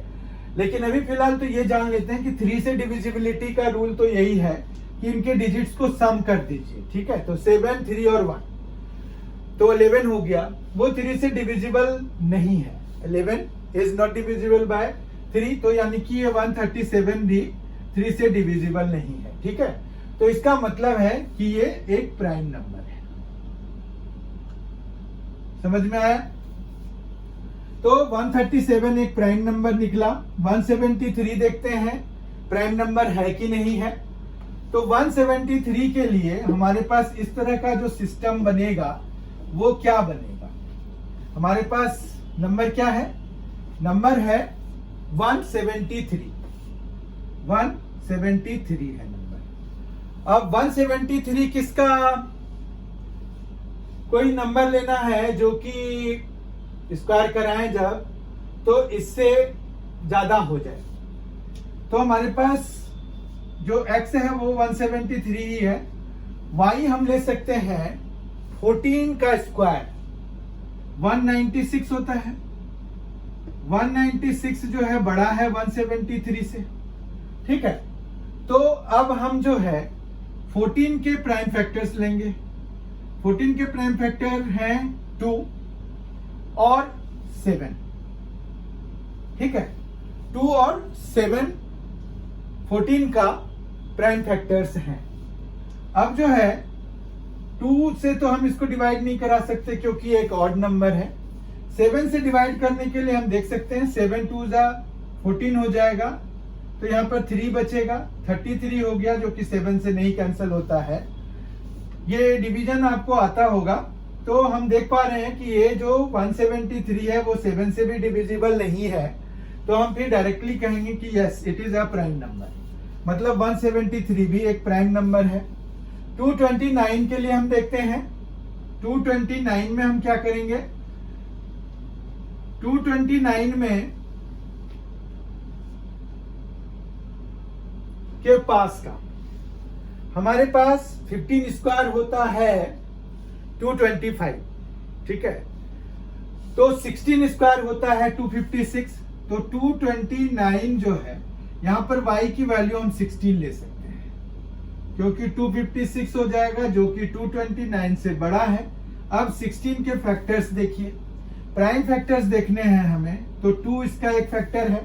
लेकिन अभी फिलहाल तो ये जान लेते हैं कि 3 से डिविजिबिलिटी का रूल तो यही है कि इनके डिजिट्स को सम कर दीजिए। ठीक है, तो 7, 3 और 1 तो 11 हो गया, वो 3 से डिविजिबल नहीं है। 11 इज नॉट डिविजिबल बाय 3, तो यानी कि ये 137 भी 3 से डिविजिबल नहीं है। ठीक है, तो इसका मतलब है कि ये एक प्राइम नंबर है। समझ में आया? तो 137 एक प्राइम नंबर निकला। 173 देखते हैं प्राइम नंबर है कि नहीं है। तो 173 के लिए हमारे पास इस तरह का जो सिस्टम बनेगा वो क्या बनेगा, हमारे पास नंबर क्या है, नंबर है 173। 173 है नंबर। अब 173 किसका, कोई नंबर लेना है जो कि स्क्वायर कराएं जब तो इससे ज्यादा हो जाए। तो हमारे पास जो x है वो 173 ही है। y हम ले सकते हैं 14 का स्क्वायर। 196 होता है। 196 जो है बड़ा है 173 से, ठीक है। तो अब हम जो है 14 के प्राइम फैक्टर्स लेंगे। 14 के प्राइम फैक्टर हैं 2 और 7, ठीक है। 2 और 7 14 का प्राइम फैक्टर्स हैं। अब जो है 2 से तो हम इसको डिवाइड नहीं करा सकते क्योंकि ये एक ऑड नंबर है। 7 से डिवाइड करने के लिए हम देख सकते हैं 7 2 14 हो जाएगा, तो यहाँ पर 3 बचेगा, 33 हो गया जो कि 7 से नहीं कैंसिल होता है। ये डिवीजन आपको आता होगा, तो हम देख पा रहे हैं कि ये जो 173 है वो 7 से भी डिविजिबल नहीं है, तो हम फिर डायरेक्टली कहेंगे कि yes it is a prime number, मतलब 173 भी एक प्राइम नंबर है। 229 के लिए हम देखते हैं। 229 में हम क्या करेंगे? 229 में के पास का हमारे पास 15 स्क्वायर होता है 225, ठीक है। तो 16 स्क्वायर होता है 256। तो 229 जो है यहां पर y की वैल्यू हम 16 ले सकते हैं क्योंकि 256 हो जाएगा जो कि 229 से बड़ा है। अब 16 के फैक्टर्स देखिए, प्राइम फैक्टर्स देखने हैं हमें, तो 2 इसका एक फैक्टर है,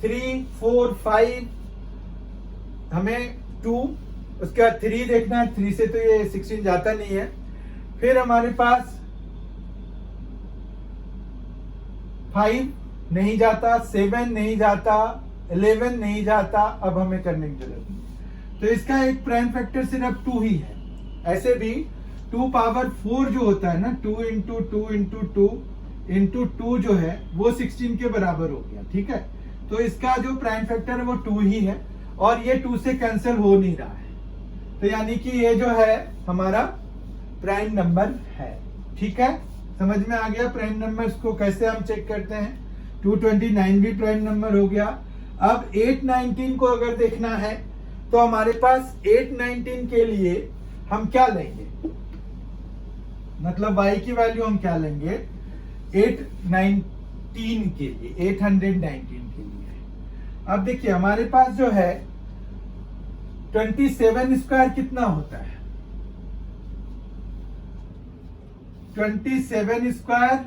3 4 5 हमें 2, उसके बाद 3 देखना है, 3 से तो ये 16 जाता नहीं है। फिर हमारे पास 5 नहीं जाता, 7 नहीं जाता, 11 नहीं जाता। अब हमें करने की जरूरत नहीं, तो इसका एक प्राइम फैक्टर सिर्फ 2 ही है। ऐसे भी 2 पावर 4 जो होता है ना, 2 इंटू 2 इंटू 2 इंटू 2 जो है वो 16 के बराबर हो गया, ठीक है। तो इसका जो प्राइम फैक्टर है वो 2 ही है और ये 2 से कैंसिल हो नहीं रहा है, तो यानी कि ये जो है हमारा प्राइम नंबर है, ठीक है। समझ में आ गया प्राइम नंबर्स को कैसे हम चेक करते हैं। 229 भी प्राइम नंबर हो गया। अब 819 को अगर देखना है तो हमारे पास 819 के लिए हम क्या लेंगे, मतलब y की वैल्यू हम क्या लेंगे 819 के लिए, 819 के लिए। अब देखिए हमारे पास जो है 27 स्क्वायर कितना होता है? 27 स्क्वायर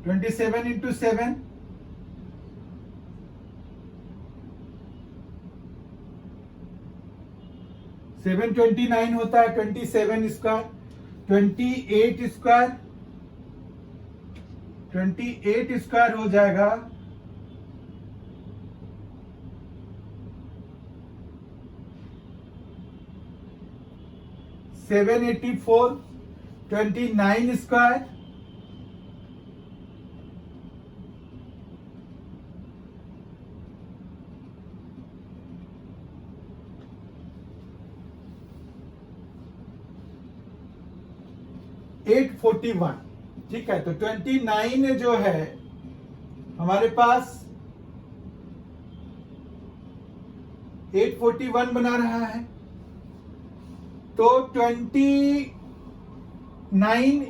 27 इंटू 7 729 होता है। 27 स्क्वायर 28 स्क्वायर 28 स्क्वायर हो जाएगा 784। 29 स्क्वायर 841, ठीक है। तो 29 जो है हमारे पास 841 बना रहा है, तो 29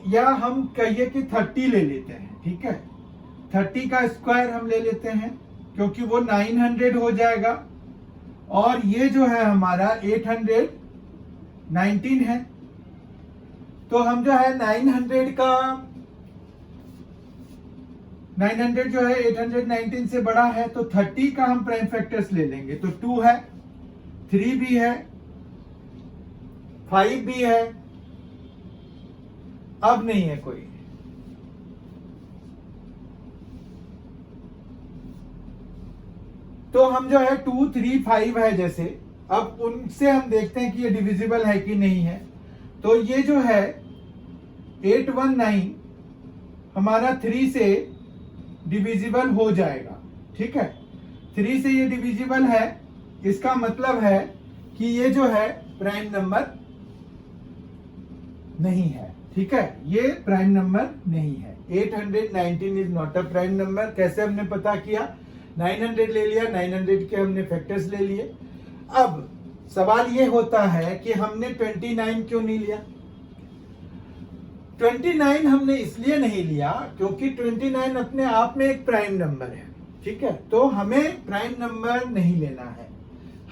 या हम कहिए कि 30 ले लेते हैं, ठीक है। 30 का स्क्वायर हम ले लेते हैं क्योंकि वो 900 हो जाएगा और ये जो है हमारा 819 है। तो हम जो है 900 जो है 819 से बड़ा है, तो 30 का हम प्राइम फैक्टर्स ले लेंगे। तो 2 है, 3 भी है, 5 भी है, अब नहीं है कोई। तो हम जो है 2 3 5 है जैसे, अब उनसे हम देखते हैं कि ये डिविजिबल है कि नहीं है। तो ये जो है 819 हमारा 3 से डिविजिबल हो जाएगा, ठीक है। 3 से ये डिविजिबल है, इसका मतलब है कि ये जो है प्राइम नंबर नहीं है, ठीक है। ये प्राइम नंबर नहीं है। 819 is not a prime number. कैसे हमने पता किया? 900 ले लिया, 900 के हमने फैक्टर्स ले लिए। अब सवाल ये होता है कि हमने 29 क्यों नहीं लिया? 29 हमने इसलिए नहीं लिया क्योंकि 29 अपने आप में एक प्राइम नंबर है, ठीक है। तो हमें प्राइम नंबर नहीं लेना है,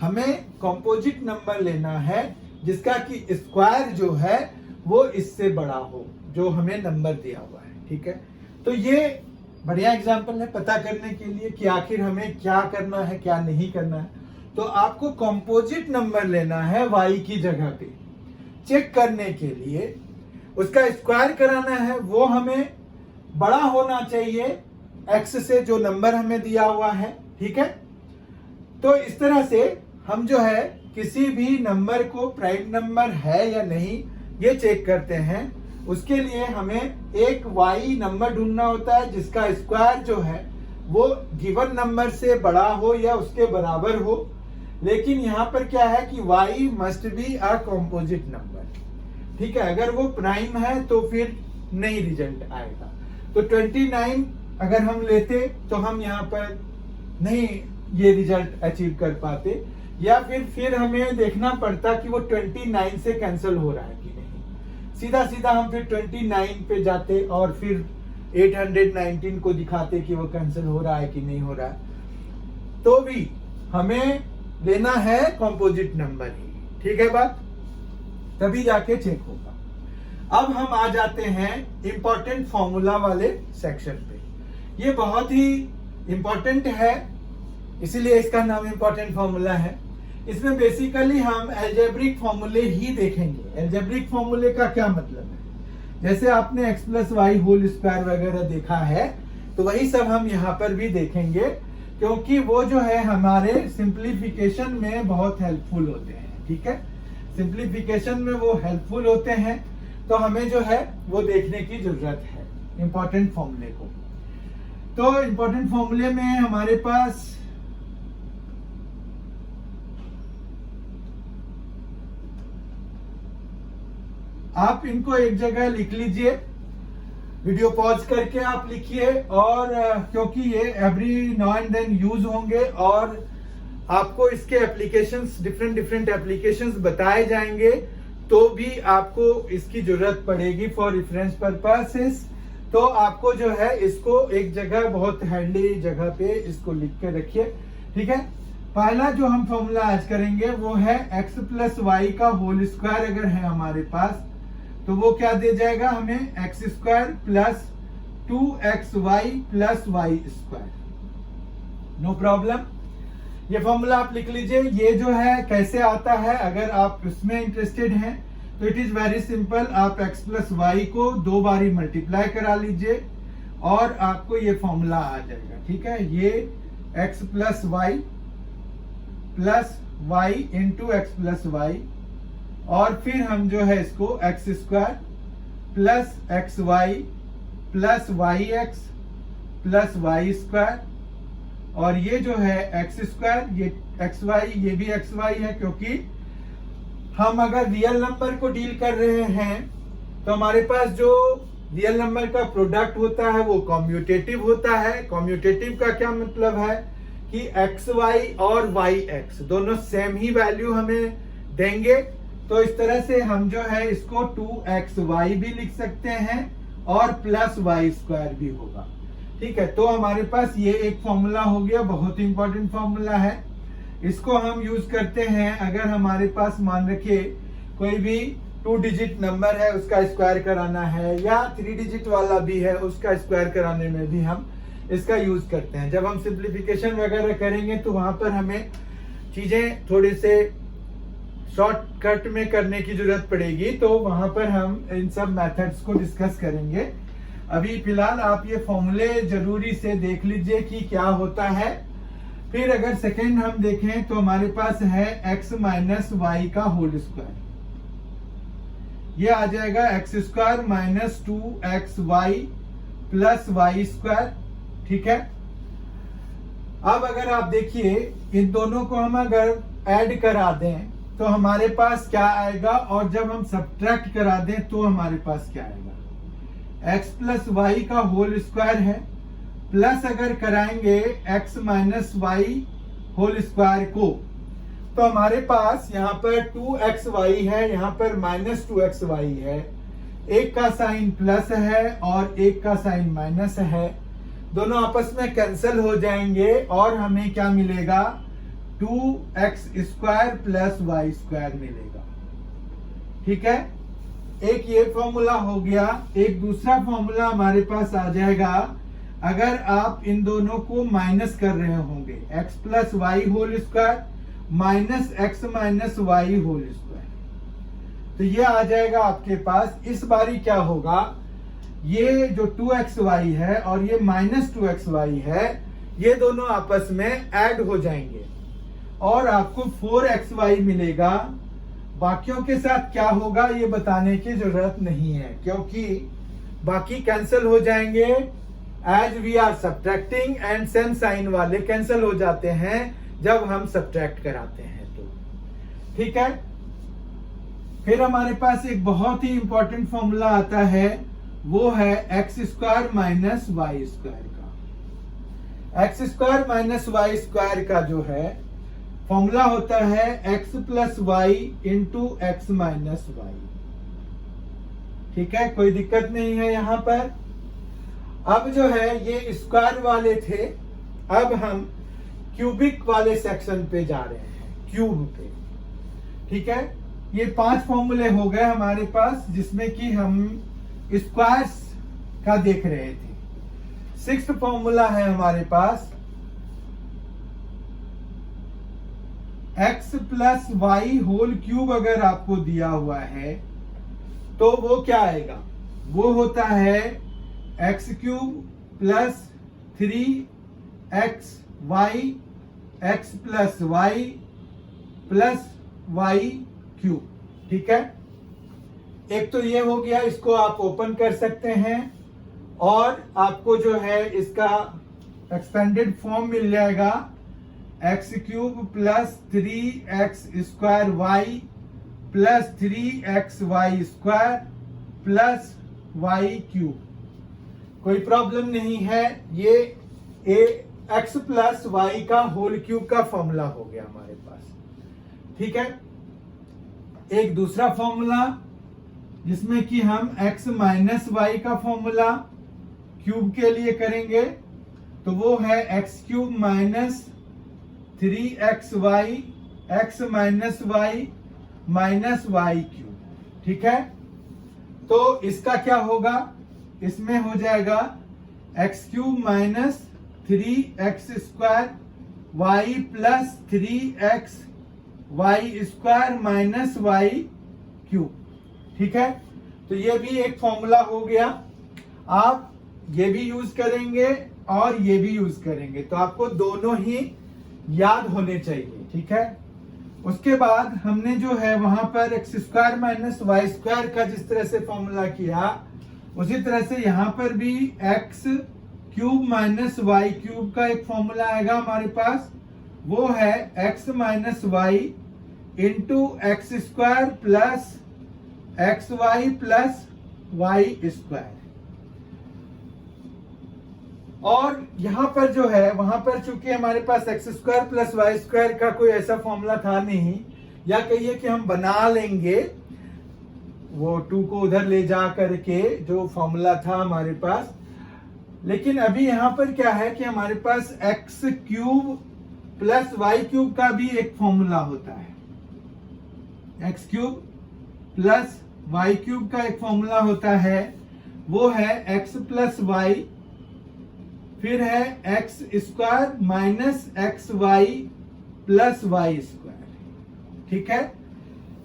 हमें कंपोजिट नंबर लेना है जिसका कि स्क्वायर जो है वो इससे बड़ा हो, जो हमें नंबर दिया हुआ है, ठीक है। तो ये बढ़िया एग्जांपल है पता करने के लिए कि आखिर हमें क्या करना है क्या नहीं करना है। तो आपको कंपोजिट नंबर लेना है y की जगह पे, चेक करने के लिए उसका स्क्वायर कराना है, वो हमें बड़ा होना चाहिए x से, जो नंबर हमें दिया हुआ है, ठीक है। तो इस तरह से हम जो है किसी भी नंबर को प्राइम नंबर है या नहीं ये चेक करते हैं। उसके लिए हमें एक y नंबर ढूंढना होता है जिसका स्क्वायर जो है वो गिवन नंबर से बड़ा हो या उसके बराबर हो। लेकिन यहाँ पर क्या है कि y must be a composite number, ठीक है। अगर वो प्राइम है तो फिर नहीं रिजल्ट आएगा। तो 29 अगर हम लेते तो हम यहाँ पर नहीं ये रिजल्ट अचीव कर पाते, या फिर हमें देखना पड़ता कि वो 29 से कैंसिल हो रहा है कि नहीं। सीधा सीधा हम फिर 29 पे जाते और फिर 819 को दिखाते कि वो कैंसिल हो रहा है कि नहीं हो रहा है। तो भी हमें लेना है कंपोजिट नंबर ही, ठीक है बात, तभी जाके चेक होगा। अब हम आ जाते हैं इंपॉर्टेंट फॉर्मूला वाले सेक्शन पे। ये बहुत ही इंपॉर्टेंट है, इसीलिए इसका नाम इंपॉर्टेंट फॉर्मूला है। इसमें बेसिकली हम एल्जेब्रिक फॉर्मूले ही देखेंगे। एल्जेब्रिक फॉर्मूले का क्या मतलब है, जैसे आपने x plus y whole square वगैरह देखा है तो वही सब हम यहाँ पर भी देखेंगे, क्योंकि वो जो है हमारे सिंप्लीफिकेशन में बहुत हेल्पफुल होते हैं, ठीक है। सिंप्लीफिकेशन में वो हेल्पफुल होते हैं, तो हमें जो है वो देखने की जरूरत है इंपॉर्टेंट फॉर्मूले को। तो इंपॉर्टेंट फॉर्मूले में हमारे पास आप इनको एक जगह लिख लीजिए, वीडियो पॉज करके आप लिखिए, और क्योंकि ये every now and then use होंगे और आपको इसके एप्लीकेशंस डिफरेंट एप्लीकेशंस बताए जाएंगे, तो भी आपको इसकी जरूरत पड़ेगी फॉर रेफरेंस पर्पसेस। तो आपको जो है इसको एक जगह बहुत हैंडी जगह पे इसको लिख के रखिए, ठीक है। पहला जो हम फॉर्मूला आज करेंगे वो है x प्लस वाई का होल स्क्वायर अगर है हमारे पास तो वो क्या दे जाएगा हमें, x square plus 2xy plus Y square. No problem, ये फॉर्मूला आप लिख लीजिए। ये जो है कैसे आता है, अगर आप इसमें इंटरेस्टेड हैं तो इट इज वेरी सिंपल। आप x प्लस वाई को 2 बारी मल्टीप्लाई करा लीजिए और आपको ये फॉर्मूला आ जाएगा, ठीक है। ये x plus Y plus y into x plus y, और फिर हम जो है इसको x square plus x Y plus y x plus Y square, और ये जो है एक्स स्क्वायर, ये एक्स वाई, ये भी एक्स वाई है, क्योंकि हम अगर रियल नंबर को डील कर रहे हैं तो हमारे पास जो रियल नंबर का प्रोडक्ट होता है वो कॉम्यूटेटिव होता है। कॉम्यूटेटिव का क्या मतलब है कि एक्स वाई और वाई एक्स दोनों सेम ही वैल्यू हमें देंगे। तो इस तरह से हम जो है इसको 2xy भी लिख सकते हैं और प्लस वाई स्क्वायर भी होगा, ठीक है। तो हमारे पास ये एक फॉर्मूला हो गया, बहुत इंपॉर्टेंट फॉर्मूला है। इसको हम यूज करते हैं अगर हमारे पास मान रखिए कोई भी 2 डिजिट नंबर है उसका स्क्वायर कराना है, या 3 डिजिट वाला भी है उसका स्क्वायर कराने में भी हम इसका यूज करते हैं। जब हम सिंप्लीफिकेशन वगैरह करेंगे तो वहां पर हमें चीजें थोड़े से शॉर्टकट में करने की जरूरत पड़ेगी, तो वहां पर हम इन सब मेथड्स को डिस्कस करेंगे। अभी फिलहाल आप ये फॉर्मूले जरूरी से देख लीजिए कि क्या होता है। फिर अगर सेकेंड हम देखें तो हमारे पास है x माइनस वाई का होल स्क्वायर, ये आ जाएगा x square minus 2xy plus Y square, ठीक है। अब अगर आप देखिए इन दोनों को हम अगर ऐड करा दें तो हमारे पास क्या आएगा, और जब हम सब्ट्रैक्ट करा दें तो हमारे पास क्या आएगा, x प्लस वाई का होल स्क्वायर है, प्लस अगर कराएंगे x minus y whole square को तो हमारे पास यहाँ पर 2xy है, यहाँ पर माइनस 2xy है, एक का साइन प्लस है और एक का साइन माइनस है, दोनों आपस में कैंसिल हो जाएंगे और हमें क्या मिलेगा, 2x² प्लस y² मिलेगा। ठीक है, एक ये फॉर्मूला हो गया। एक दूसरा फॉर्मूला हमारे पास आ जाएगा अगर आप इन दोनों को माइनस कर रहे होंगे, x plus y whole square minus x minus y whole square, तो ये आ जाएगा आपके पास। इस बारी क्या होगा, ये जो 2xy है और ये माइनस 2xy है, ये दोनों आपस में ऐड हो जाएंगे और आपको 4xy मिलेगा। बाकियों के साथ क्या होगा ये बताने की जरूरत नहीं है, क्योंकि बाकी कैंसिल हो जाएंगे as we are subtracting, and same sign वाले कैंसिल हो जाते हैं जब हम सब्ट्रैक्ट कराते हैं। तो ठीक है, फिर हमारे पास एक बहुत ही इंपॉर्टेंट फॉर्मूला आता है, वो है x² माइनस y² का। x² माइनस y² का जो है फॉर्मूला होता है x plus y into x minus y. ठीक है, कोई दिक्कत नहीं है यहां पर। अब जो है ये स्क्वायर वाले थे, अब हम क्यूबिक वाले सेक्शन पे जा रहे हैं, क्यूब पे। ठीक है, ये 5 फॉर्मूले हो गए हमारे पास जिसमें कि हम स्क्वायर्स का देख रहे थे। 6th फॉर्मूला है हमारे पास x plus y whole cube. अगर आपको दिया हुआ है तो वो क्या आएगा, वो होता है x³ plus 3x y x plus Y plus y³। ठीक है, एक तो ये हो गया, इसको आप ओपन कर सकते हैं और आपको जो है इसका एक्सपेंडेड फॉर्म मिल जाएगा, x³ plus 3x² Y plus 3xy² plus y³। कोई प्रॉब्लम नहीं है, ये x प्लस वाई का होल क्यूब का फॉर्मूला हो गया हमारे पास। ठीक है, एक दूसरा फॉर्मूला जिसमें कि हम x माइनस वाई का फॉर्मूला क्यूब के लिए करेंगे, तो वो है x³ minus 3xy x minus y minus y³। ठीक है, तो इसका क्या होगा, इसमें हो जाएगा x³ minus 3x² y plus 3xy² minus y³। ठीक है, तो ये भी एक फॉर्मूला हो गया। आप ये भी यूज करेंगे और ये भी यूज करेंगे, तो आपको दोनों ही याद होने चाहिए। ठीक है, उसके बाद हमने जो है वहां पर x² माइनस y² का जिस तरह से फॉर्मूला किया, उसी तरह से यहां पर भी x³ माइनस y³ का एक फॉर्मूला आएगा हमारे पास, वो है x minus y into x² plus xy plus y²। और यहां पर जो है वहां पर चूंकि हमारे पास x² प्लस y² का कोई ऐसा फॉर्मूला था नहीं, या कहिए कि हम बना लेंगे वो 2 को उधर ले जा करके जो फॉर्मूला था हमारे पास, लेकिन अभी यहां पर क्या है कि हमारे पास x³ प्लस y³ का भी एक फॉर्मूला होता है। x³ प्लस y³ का एक फॉर्मूला होता है, वो है x प्लस वाई, फिर है x² minus xy plus y²। ठीक है,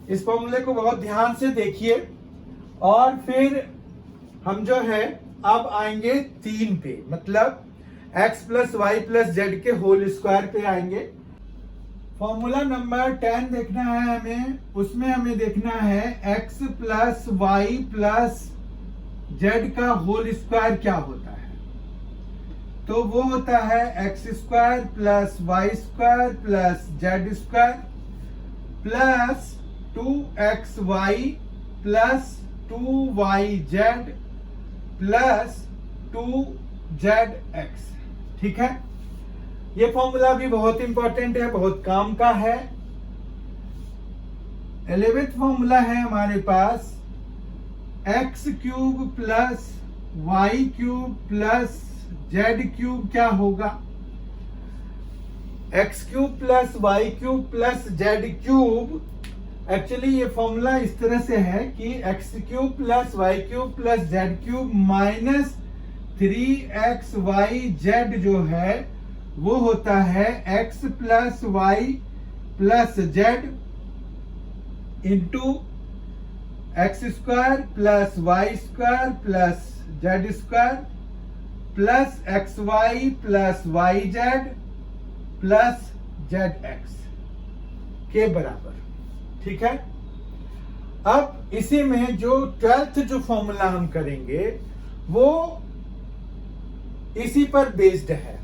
इस फॉर्मूले को बहुत ध्यान से देखिए। और फिर हम जो है अब आएंगे 3 पे, मतलब x plus Y plus z के होल स्क्वायर पे आएंगे। फॉर्मूला नंबर 10 देखना है हमें, उसमें हमें देखना है x plus Y plus z का होल स्क्वायर क्या होता है। तो वो होता है x² plus y² plus z² plus 2xy plus 2yz plus 2zx। ठीक है, ये फॉर्मूला भी बहुत इंपॉर्टेंट है, बहुत काम का है। 11th फॉर्मूला है हमारे पास X cube plus Y cube plus Z cube क्या होगा? X cube plus Y cube plus Z cube. Actually ये फॉर्मूला इस तरह से है कि X cube plus Y cube plus Z cube minus 3xyz जो है वो होता है x plus Y plus Z into X square plus Y square plus Z square plus x Y plus Y Z plus Z X के बराबर। ठीक है, अब इसी में जो 12th जो फॉर्मूला हम करेंगे वो इसी पर बेस्ड है।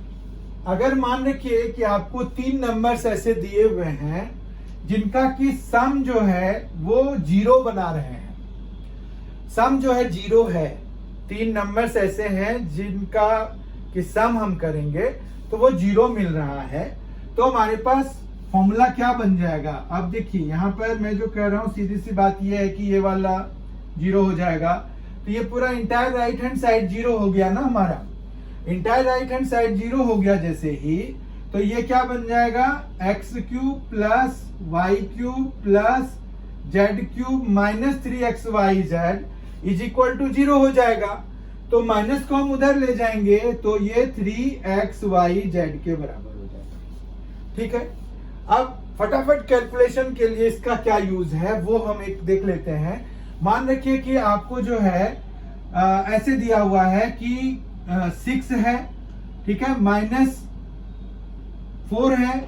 अगर मान रखिए कि आपको 3 नंबर्स ऐसे दिए हुए हैं जिनका की सम जो है वो 0 बना रहे हैं, सम जो है 0 है, 3 नंबर्स ऐसे हैं जिनका कि सम हम करेंगे तो वो 0 मिल रहा है, तो हमारे पास फॉर्मूला क्या बन जाएगा? अब देखिए यहां पर मैं जो कह रहा हूं सीधी सी बात यह है कि ये वाला 0 हो जाएगा, तो ये पूरा इंटायर राइट हैंड साइड 0 हो गया ना हमारा। इंटायर राइट हैंड साइड 0 हो गया जैसे ही, तो ये क्या बन जाएगा? X cube plus Y cube plus Z cube minus 3xyz is equal to 0 हो जाएगा। तो माइनस को हम उधर ले जाएंगे तो ये 3xyz के बराबर हो जाएगा। ठीक है, अब फटाफट कैलकुलेशन के लिए इसका क्या यूज है वो हम एक देख लेते हैं। मान रखिए कि आपको जो है ऐसे दिया हुआ है कि 6 है, ठीक है, -4 है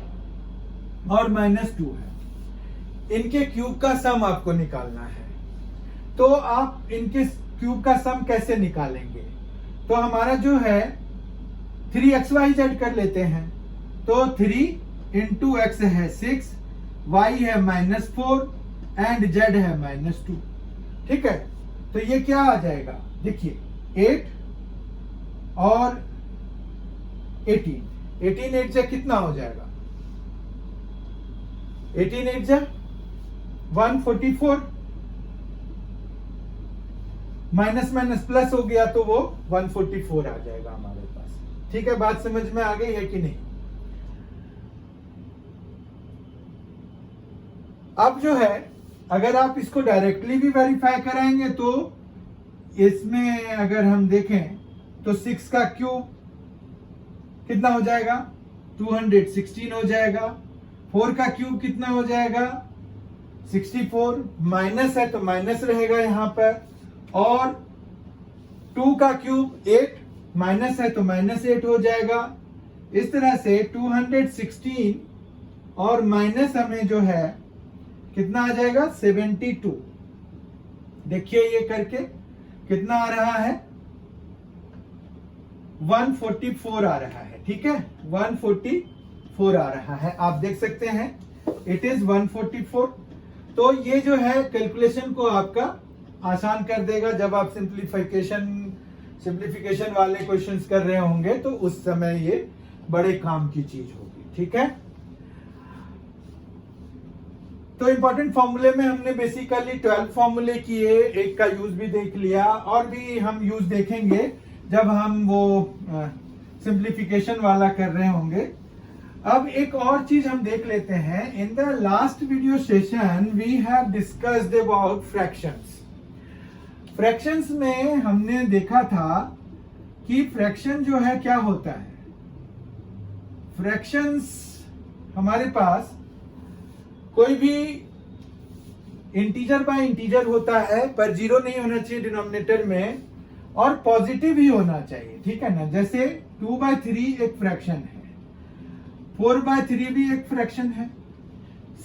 और -2 है। इनके क्यूब का सम आपको निकालना है, तो आप इनके क्यूब का सम कैसे निकालेंगे? तो हमारा जो है 3xyz कर लेते हैं, तो 3 इंटू एक्स है 6, y है -4 एंड z है -2। ठीक है, तो ये क्या आ जाएगा? देखिए 8 और 18 8 जा कितना हो जाएगा? 18 8 जा 144, माइनस माइनस प्लस हो गया तो वो 144 आ जाएगा हमारे पास। ठीक है, बात समझ में आ गई है कि नहीं? अब जो है अगर आप इसको डायरेक्टली भी वेरीफाई कराएंगे तो इसमें अगर हम देखें तो 6 का क्यूब कितना हो जाएगा? 216 हो जाएगा। 4 का क्यूब कितना हो जाएगा? 64। माइनस है तो माइनस रहेगा यहां पर, और 2 का क्यूब 8, माइनस है तो -8 हो जाएगा। इस तरह से 216 और माइनस हमें जो है कितना आ जाएगा? 72। देखिए ये करके कितना आ रहा है? 144 आ रहा है। ठीक है, 144 आ रहा है, आप देख सकते हैं इट इज 144। तो ये जो है कैलकुलेशन को आपका आसान कर देगा। जब आप सिंप्लीफिकेशन वाले क्वेश्चंस कर रहे होंगे तो उस समय ये बड़े काम की चीज होगी। ठीक है, तो इंपॉर्टेंट फॉर्मूले में हमने बेसिकली 12 फॉर्मूले किए, एक का यूज भी देख लिया, और भी हम यूज देखेंगे जब हम वो सिंप्लीफिकेशन वाला कर रहे होंगे। अब एक और चीज हम देख लेते हैं। In the last video session we have discussed about fractions. Fractions में हमने देखा था कि फ्रैक्शन जो है क्या होता है। फ्रैक्शंस हमारे पास कोई भी इंटीजर बाय इंटीजर होता है, पर 0 नहीं होना चाहिए डिनोमिनेटर में, और पॉजिटिव ही होना चाहिए। ठीक है ना, जैसे 2/3 एक फ्रैक्शन है, 4/3 भी एक फ्रैक्शन है,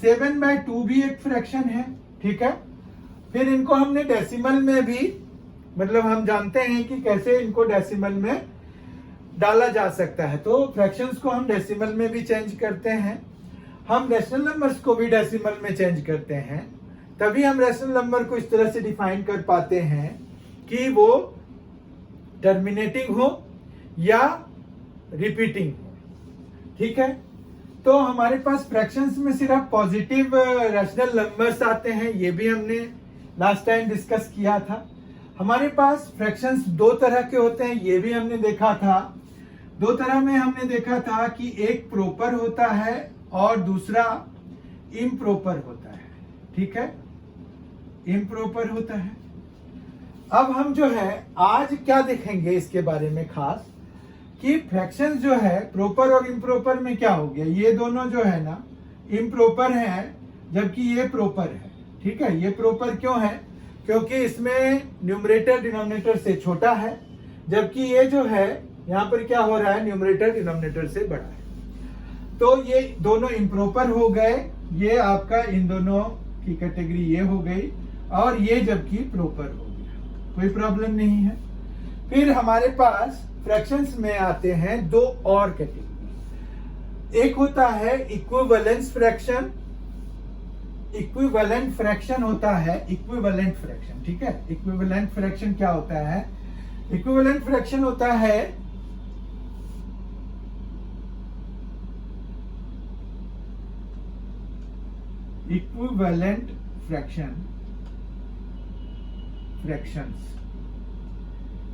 7/2 भी एक फ्रैक्शन है। ठीक है, फिर इनको हमने डेसिमल में भी, मतलब हम जानते हैं कि कैसे इनको डेसिमल में डाला जा सकता है, तो फ्रैक्शंस को हम डेसिमल में भी चेंज करते हैं। हम रैशनल नंबर्स को भी डेसिमल में चेंज करते हैं, तभी हम रैशनल नंबर को इस तरह से डिफाइन कर पाते हैं कि वो टर्मिनेटिंग हो या रिपीटिंग हो। ठीक है, तो हमारे पास फ्रैक्शंस में सिर्फ पॉजिटिव रैशनल नंबर्स आते हैं, ये भी हमने लास्ट टाइम डिस्कस किया था। हमारे पास फ्रैक्शंस दो तरह के होते हैं, ये भी हमने देखा था। दो तरह में हमने देखा था कि एक प्रॉपर होता है और दूसरा इम्प्रॉपर होता है। ठीक है, इम्प्रॉपर होता है। अब हम जो है आज क्या देखेंगे इसके बारे में खास, कि फ्रैक्शंस जो है प्रॉपर और इम्प्रॉपर में क्या हो गया, ये दोनों जो है ना इम्प्रॉपर है जबकि ये प्रॉपर है। ठीक है, ये प्रॉपर क्यों है, क्योंकि इसमें न्यूमरेटर डिनोमिनेटर से छोटा है, जबकि ये जो है यहाँ पर क्या हो रहा है, न्यूमरेटर डिनोमिनेटर से बड़ा है। तो ये दोनों इम्प्रॉपर हो गए, ये आपका इन दोनों की कैटेगरी ये हो गई, और ये जबकि प्रॉपर हो गया, कोई प्रॉब्लम नहीं है। फिर हमारे पास फ्रैक्शंस में आते हैं दो और कैटेगरी। एक होता है इक्विवेलेंस फ्रैक्शन, इक्विवेलेंट फ्रैक्शन होता है इक्विवेलेंट फ्रैक्शन। ठीक है, इक्विवेलेंट फ्रैक्शन क्या होता है, इक्विवेलेंट फ्रैक्शन होता है इक्विवेलेंट फ्रैक्शंस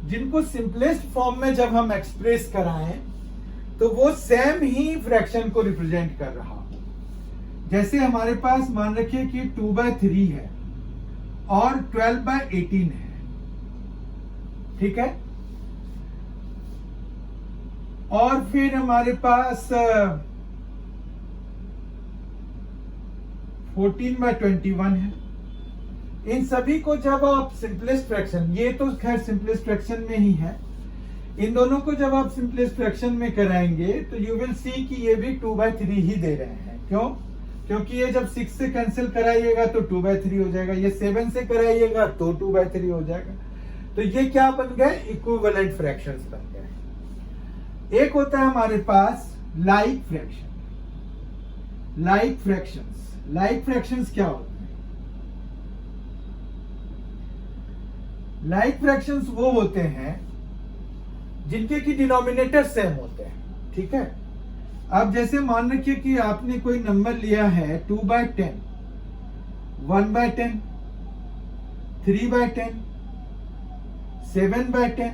जिनको सिंपलेस्ट फॉर्म में जब हम एक्सप्रेस कराएं तो वो सेम ही फ्रैक्शन को रिप्रेजेंट कर रहा हो। जैसे हमारे पास मान रखिए कि 2/3 है और 12/18 है। ठीक है, और फिर हमारे पास 14/21 है। इन सभी को जब आप सिंपलेस्ट फ्रैक्शन, ये तो खैर सिंपलेस्ट फ्रैक्शन में ही है, इन दोनों को जब आप सिंपलेस्ट फ्रैक्शन में कराएंगे तो यू विल सी कि ये भी 2/3 ही दे रहे हैं। क्यों, क्योंकि ये जब 6 से कैंसिल कराइएगा तो 2/3 हो जाएगा, ये 7 से कराइएगा तो 2/3 हो जाएगा। तो ये क्या बन गए, इक्विवेलेंट फ्रैक्शंस बन गए। एक होता है हमारे पास लाइक फ्रैक्शन। लाइक फ्रैक्शंस क्या होते हैं, लाइक फ्रैक्शंस वो होते हैं जिनके की डिनोमिनेटर सेम होते हैं। ठीक है, अब जैसे मान रखिए कि आपने कोई नंबर लिया है 2/10, 1/10, 3/10, 7/10,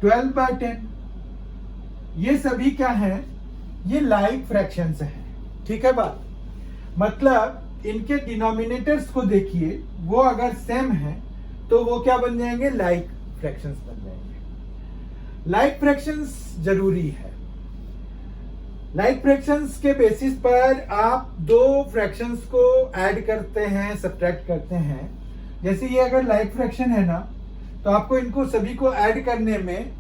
12/10, ये सभी क्या है, ये लाइक फ्रैक्शंस हैं। ठीक है बात, मतलब इनके डिनोमिनेटर्स को देखिए, वो अगर सेम है तो वो क्या बन जाएंगे, लाइक फ्रैक्शंस बन जाएंगे। लाइक फ्रैक्शंस जरूरी है। लाइक फ्रैक्शंस के बेसिस पर आप दो फ्रैक्शंस को ऐड करते हैं, सब्ट्रैक्ट करते हैं। जैसे ये अगर लाइक फ्रैक्शन है ना, तो आपको इनको सभी को ऐड करने में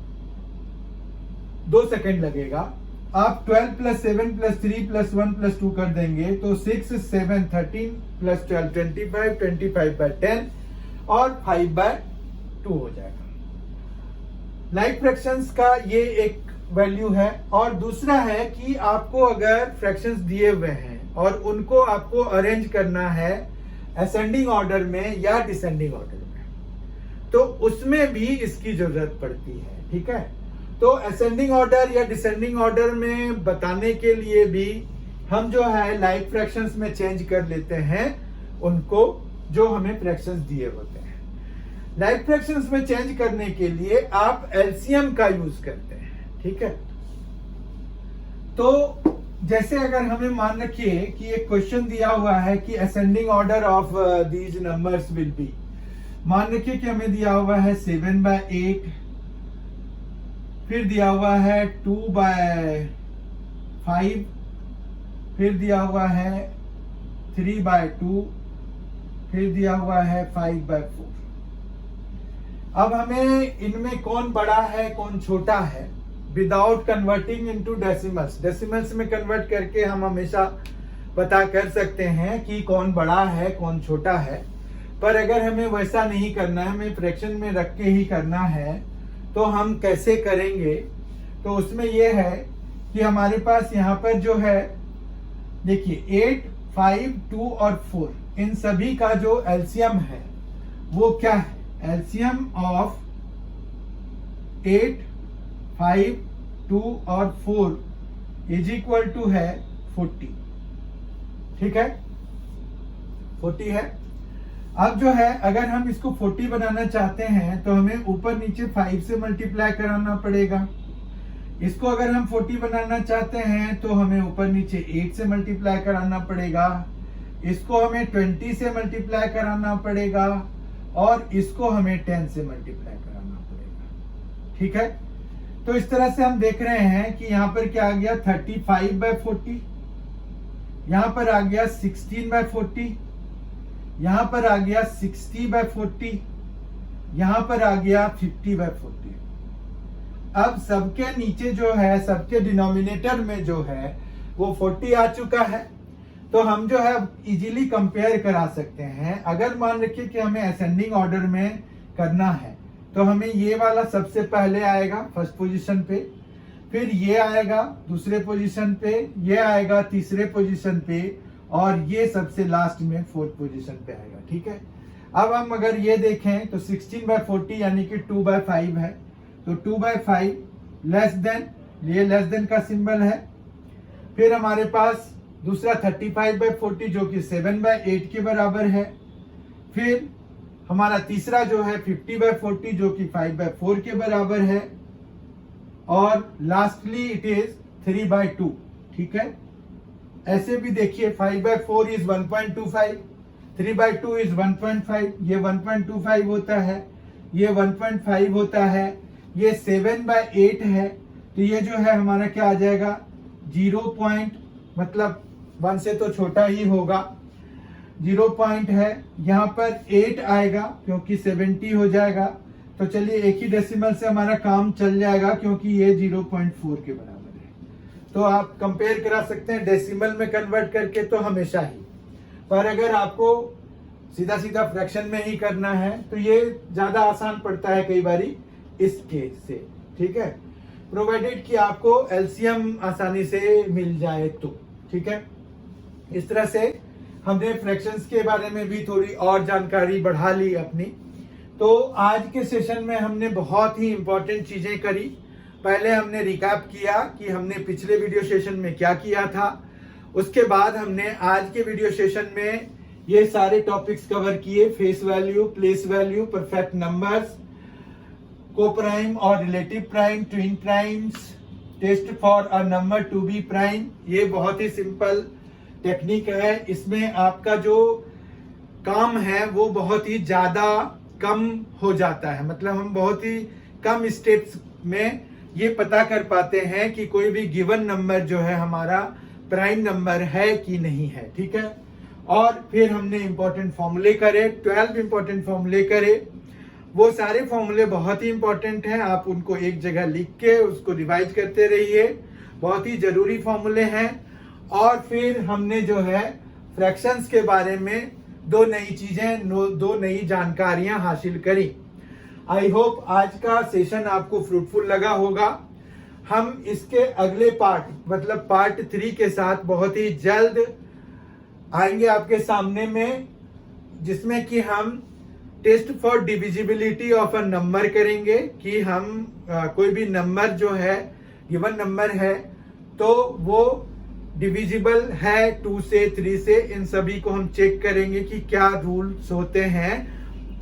2 सेकेंड लगेगा। आप 12 + 7 + 3 + 1 + 2 कर देंगे तो 6, 7, 13 + 12, 25, 25/10 और 5/2 हो जाएगा। लाइक फ्रैक्शंस का ये एक वैल्यू है। और दूसरा है कि आपको अगर फ्रैक्शंस दिए हुए हैं और उनको आपको अरेंज करना है असेंडिंग ऑर्डर में या डिसेंडिंग ऑर्डर में, तो उसमें भी इसकी जरूरत पड़ती है। ठीक है, तो असेंडिंग ऑर्डर या डिसेंडिंग ऑर्डर में बताने के लिए भी हम जो है लाइक फ्रैक्शंस में चेंज कर लेते हैं उनको, जो हमें फ्रैक्शंस दिए होते हैं। लाइक फ्रैक्शंस में चेंज करने के लिए आप एलसीएम का यूज करते हैं। ठीक है, तो जैसे अगर हमें मान रखिए कि एक क्वेश्चन दिया हुआ है कि ascending order of these numbers will be, मान रखिए कि हमें दिया हुआ है 7/8, फिर दिया हुआ है 2/5, फिर दिया हुआ है 3/2, फिर दिया हुआ है 5/4। अब हमें इनमें कौन बड़ा है कौन छोटा है, without converting into decimals, decimals में कन्वर्ट करके हम हमेशा पता कर सकते हैं कि कौन बड़ा है कौन छोटा है। पर अगर हमें वैसा नहीं करना है, हमें फ्रैक्शन में रख के ही करना है, तो हम कैसे करेंगे, तो उसमें यह है कि हमारे पास यहाँ पर जो है देखिए 8, 5, 2 और 4, इन सभी का जो एलसीएम है वो क्या है, एलसीएम ऑफ 8, 5, 2 और 4 = है 40। ठीक है, 40 है। अब जो है अगर हम इसको 40 बनाना चाहते हैं तो हमें ऊपर नीचे 5 से मल्टीप्लाई कराना पड़ेगा। इसको अगर हम 40 बनाना चाहते हैं तो हमें ऊपर नीचे 8 से मल्टीप्लाई कराना पड़ेगा। इसको हमें 20 से मल्टीप्लाई कराना पड़ेगा और इसको हमें 10 से मल्टीप्लाई कराना पड़ेगा। ठीक है, तो इस तरह से हम देख रहे हैं कि यहां पर क्या आ गया 35/40, यहां पर आ गया 16/40, यहां पर आ गया 60/40, यहां पर आ गया 50/40। अब सबके नीचे जो है, सबके डिनोमिनेटर में जो है वो 40 आ चुका है, तो हम जो है इजीली कंपेयर करा सकते हैं। अगर मान रखिए कि हमें असेंडिंग ऑर्डर में करना है तो हमें ये वाला सबसे पहले आएगा फर्स्ट पोजीशन पे, फिर ये आएगा दूसरे पोजीशन पे, ये आएगा तीसरे पोजीशन पे और ये सबसे लास्ट में फोर्थ पोजीशन पे आएगा। ठीक है, अब हम अगर ये देखें तो 16/40 यानी कि 2/5 है, तो 2/5 लेस देन, ये लेस देन का सिंबल है। फिर हमारे पास दूसरा 35/40 जो कि 7/8 के बराबर है। फिर हमारा तीसरा जो है 50/40 जो कि 5/4 के बराबर है और लास्टली इट इज 3/2। ठीक है, ऐसे भी देखिए 5/4 इज 1.25, 3/2 इज 1.5, ये 1.25 होता है, ये 1.5 होता है, ये 7/8 है, तो ये जो है हमारा क्या आ जाएगा 0. मतलब 1 से तो छोटा ही होगा, 0 पॉइंट है। यहाँ पर 8 आएगा क्योंकि 70 हो जाएगा, तो चलिए एक ही डेसिमल से हमारा काम चल जाएगा क्योंकि ये 0.4 के बराबर है। तो आप कंपेयर करा सकते हैं डेसिमल में कन्वर्ट करके तो हमेशा ही, पर अगर आपको सीधा सीधा फ्रैक्शन में ही करना है तो ये ज्यादा आसान पड़ता है कई बारी इस केस से। ठीक है, प्रोवाइडेड कि आपको एलसीएम आसानी से मिल जाए तो। ठीक है, इस तरह से हमने फ्रैक्शंस के बारे में भी थोड़ी और जानकारी बढ़ा ली अपनी। तो आज के सेशन में हमने बहुत ही इंपॉर्टेंट चीजें करी। पहले हमने रिकैप किया कि हमने पिछले वीडियो सेशन में क्या किया था, उसके बाद हमने आज के वीडियो सेशन में ये सारे टॉपिक्स कवर किए, face value, place value, perfect numbers, coprime और relative prime, twin primes, test for a number to be prime. ये बहुत ही सिंपल टेक्निक है, इसमें आपका जो काम है वो बहुत ही ज्यादा कम हो जाता है। मतलब हम बहुत ही कम स्टेप्स में ये पता कर पाते हैं कि कोई भी गिवन नंबर जो है हमारा प्राइम नंबर है कि नहीं है। ठीक है, और फिर हमने इंपॉर्टेंट फॉर्मूले करे, 12 इंपॉर्टेंट फॉर्मूले करे। वो सारे फॉर्मूले बहुत ही इंपॉर्टेंट हैं, आप उनको एक जगह लिख के उसको रिवाइज करते रहिए, बहुत ही जरूरी फॉर्मूले हैं। और फिर हमने जो है फ्रैक्शंस के बारे में दो नई चीजें, दो नई जानकारियां हासिल करी। आई होप आज का सेशन आपको फ्रूटफुल लगा होगा। हम इसके अगले पार्ट मतलब पार्ट 3 के साथ बहुत ही जल्द आएंगे आपके सामने में, जिसमें कि हम test for divisibility of a number करेंगे कि हम कोई भी नंबर जो है गिवन नंबर है तो वो डिविजिबल है 2 से 3 से, इन सभी को हम चेक करेंगे कि क्या रूल्स होते हैं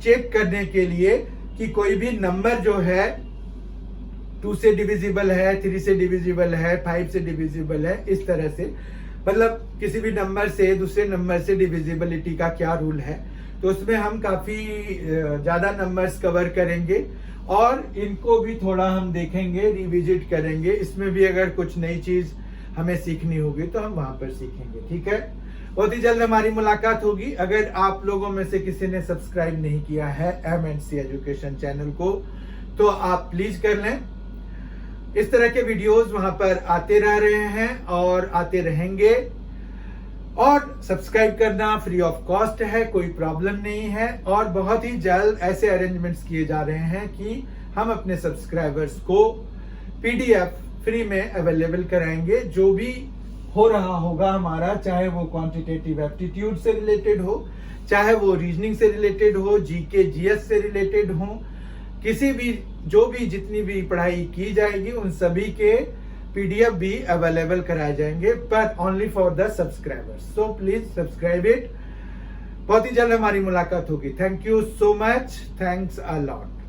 चेक करने के लिए कि कोई भी नंबर जो है 2 से डिविजिबल है, 3 से डिविजिबल है, 5 से डिविजिबल है, इस तरह से मतलब किसी भी नंबर से दूसरे नंबर से डिविजिबिलिटी का क्या रूल है। तो उसमें हम काफी ज्यादा नंबर्स कवर करेंगे और इनको भी थोड़ा हम देखेंगे, रिविजिट करेंगे। इसमें भी अगर कुछ नई चीज हमें सीखनी होगी तो हम वहां पर सीखेंगे। ठीक है, बहुत ही जल्द हमारी मुलाकात होगी। अगर आप लोगों में से किसी ने सब्सक्राइब नहीं किया है M&C एजुकेशन चैनल को तो आप प्लीज कर लें। इस तरह के वीडियोस वहां पर आते रह रहे हैं और आते रहेंगे, और सब्सक्राइब करना फ्री ऑफ कॉस्ट है, कोई प्रॉब्लम नहीं है। और बहुत ही जल्द ऐसे अरेंजमेंट्स किए जा रहे हैं कि हम अपने सब्सक्राइबर्स को PDF फ्री में अवेलेबल कराएंगे। जो भी हो रहा होगा हमारा, चाहे वो क्वांटिटेटिव एप्टीट्यूड से रिलेटेड हो, चाहे वो रीजनिंग से रिलेटेड हो, GK GS से रिलेटेड हो, किसी भी जो भी जितनी भी पढ़ाई की जाएगी उन सभी के PDF भी अवेलेबल कराए जाएंगे, पर only for the subscribers. So please subscribe it. बहुत ही जल्द हमारी मुलाकात होगी। Thank you so much, thanks a lot.